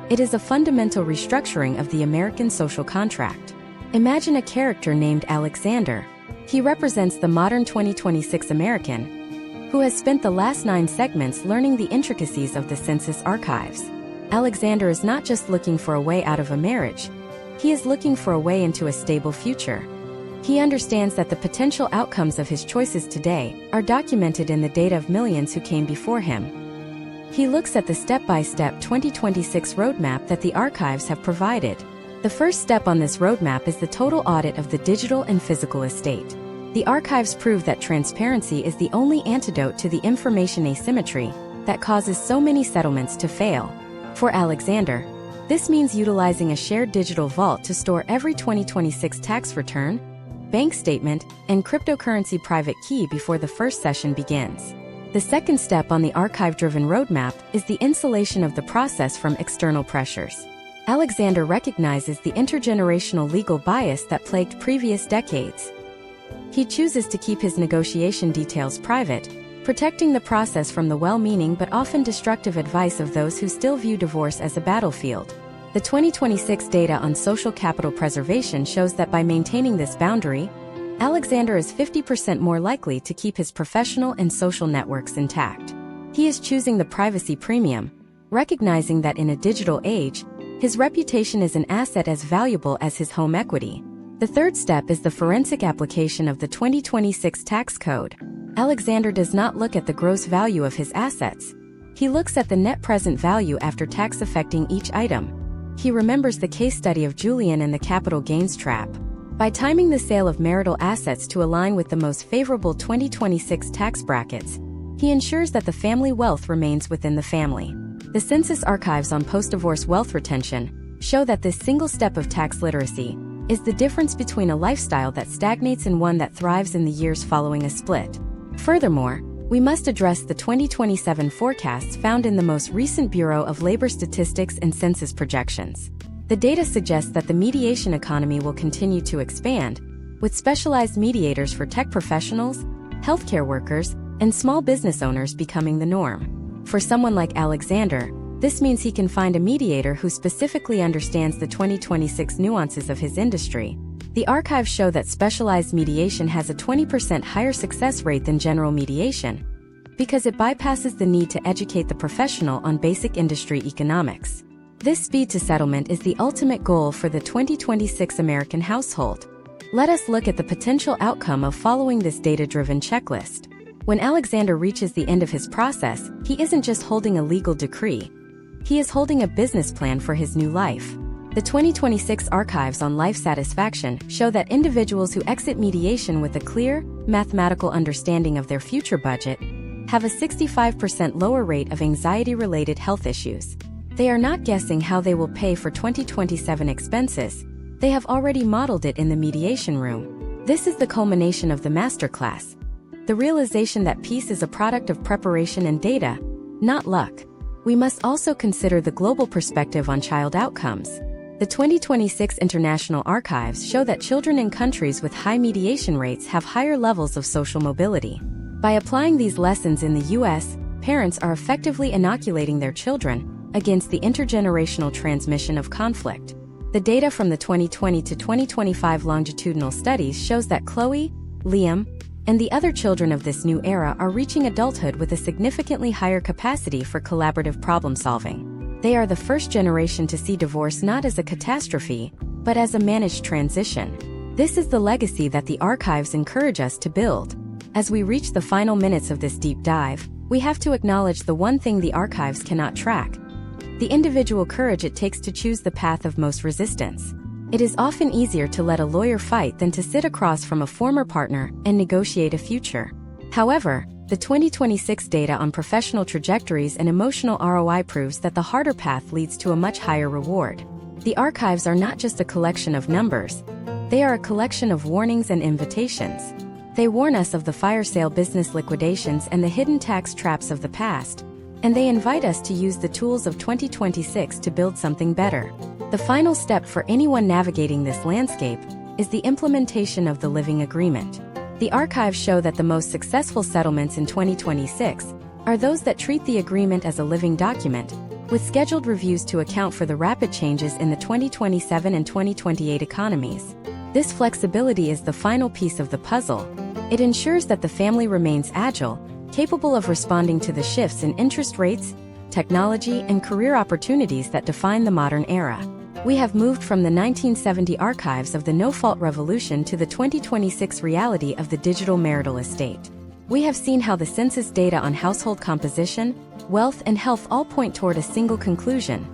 It is a fundamental restructuring of the American social contract. Imagine a character named Alexander. He represents the modern 2026 American, who has spent the last 9 segments learning the intricacies of the Census Archives. Alexander is not just looking for a way out of a marriage. He is looking for a way into a stable future. He understands that the potential outcomes of his choices today are documented in the data of millions who came before him. He looks at the step-by-step 2026 roadmap that the archives have provided. The first step on this roadmap is the total audit of the digital and physical estate. The archives prove that transparency is the only antidote to the information asymmetry that causes so many settlements to fail. For Alexander, this means utilizing a shared digital vault to store every 2026 tax return, bank statement, and cryptocurrency private key before the first session begins. The second step on the archive-driven roadmap is the insulation of the process from external pressures. Alexander recognizes the intergenerational legal bias that plagued previous decades. He chooses to keep his negotiation details private, protecting the process from the well-meaning but often destructive advice of those who still view divorce as a battlefield. The 2026 data on social capital preservation shows that by maintaining this boundary, Alexander is 50% more likely to keep his professional and social networks intact. He is choosing the privacy premium, recognizing that in a digital age, his reputation is an asset as valuable as his home equity. The third step is the forensic application of the 2026 tax code. Alexander does not look at the gross value of his assets. He looks at the net present value after tax affecting each item. He remembers the case study of Julian and the capital gains trap. By timing the sale of marital assets to align with the most favorable 2026 tax brackets, he ensures that the family wealth remains within the family. The Census Archives on post-divorce wealth retention show that this single step of tax literacy is the difference between a lifestyle that stagnates and one that thrives in the years following a split. Furthermore, we must address the 2027 forecasts found in the most recent Bureau of Labor Statistics and Census projections. The data suggests that the mediation economy will continue to expand, with specialized mediators for tech professionals, healthcare workers, and small business owners becoming the norm. For someone like Alexander, this means he can find a mediator who specifically understands the 2026 nuances of his industry. The archives show that specialized mediation has a 20% higher success rate than general mediation, because it bypasses the need to educate the professional on basic industry economics. This speed to settlement is the ultimate goal for the 2026 American household. Let us look at the potential outcome of following this data-driven checklist. When Alexander reaches the end of his process, he isn't just holding a legal decree. He is holding a business plan for his new life. The 2026 archives on life satisfaction show that individuals who exit mediation with a clear, mathematical understanding of their future budget have a 65% lower rate of anxiety-related health issues. They are not guessing how they will pay for 2027 expenses. They have already modeled it in the mediation room. This is the culmination of the masterclass. The realization that peace is a product of preparation and data, not luck. We must also consider the global perspective on child outcomes. The 2026 International Archives show that children in countries with high mediation rates have higher levels of social mobility. By applying these lessons in the U.S., parents are effectively inoculating their children against the intergenerational transmission of conflict. The data from the 2020 to 2025 longitudinal studies shows that Chloe, Liam, and the other children of this new era are reaching adulthood with a significantly higher capacity for collaborative problem-solving. They are the first generation to see divorce not as a catastrophe, but as a managed transition. This is the legacy that the archives encourage us to build. As we reach the final minutes of this deep dive, we have to acknowledge the one thing the archives cannot track: the individual courage it takes to choose the path of most resistance. It is often easier to let a lawyer fight than to sit across from a former partner and negotiate a future. However, the 2026 data on professional trajectories and emotional ROI proves that the harder path leads to a much higher reward. The archives are not just a collection of numbers, they are a collection of warnings and invitations. They warn us of the fire sale business liquidations and the hidden tax traps of the past, and they invite us to use the tools of 2026 to build something better. The final step for anyone navigating this landscape is the implementation of the living agreement. The archives show that the most successful settlements in 2026 are those that treat the agreement as a living document, with scheduled reviews to account for the rapid changes in the 2027 and 2028 economies. This flexibility is the final piece of the puzzle. It ensures that the family remains agile, capable of responding to the shifts in interest rates, technology, and career opportunities that define the modern era. We have moved from the 1970 archives of the no-fault revolution to the 2026 reality of the digital marital estate. We have seen how the census data on household composition, wealth, and health all point toward a single conclusion.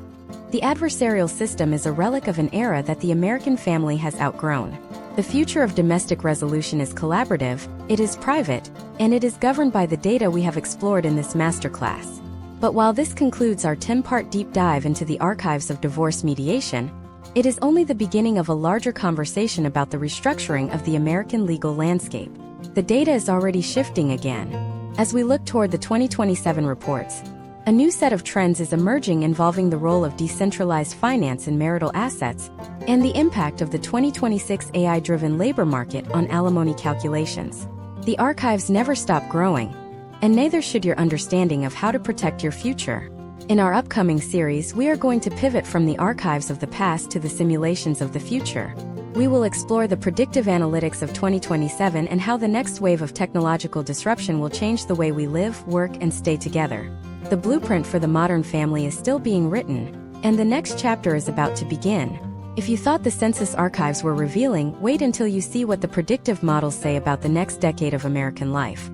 The adversarial system is a relic of an era that the American family has outgrown. The future of domestic resolution is collaborative, it is private, and it is governed by the data we have explored in this masterclass. But while this concludes our 10-part deep dive into the archives of divorce mediation, it is only the beginning of a larger conversation about the restructuring of the American legal landscape. The data is already shifting again. As we look toward the 2027 reports, a new set of trends is emerging involving the role of decentralized finance in marital assets and the impact of the 2026 AI-driven labor market on alimony calculations. The archives never stop growing, and neither should your understanding of how to protect your future. In our upcoming series, we are going to pivot from the archives of the past to the simulations of the future. We will explore the predictive analytics of 2027 and how the next wave of technological disruption will change the way we live, work, and stay together. The blueprint for the modern family is still being written, and the next chapter is about to begin. If you thought the census archives were revealing, wait until you see what the predictive models say about the next decade of American life.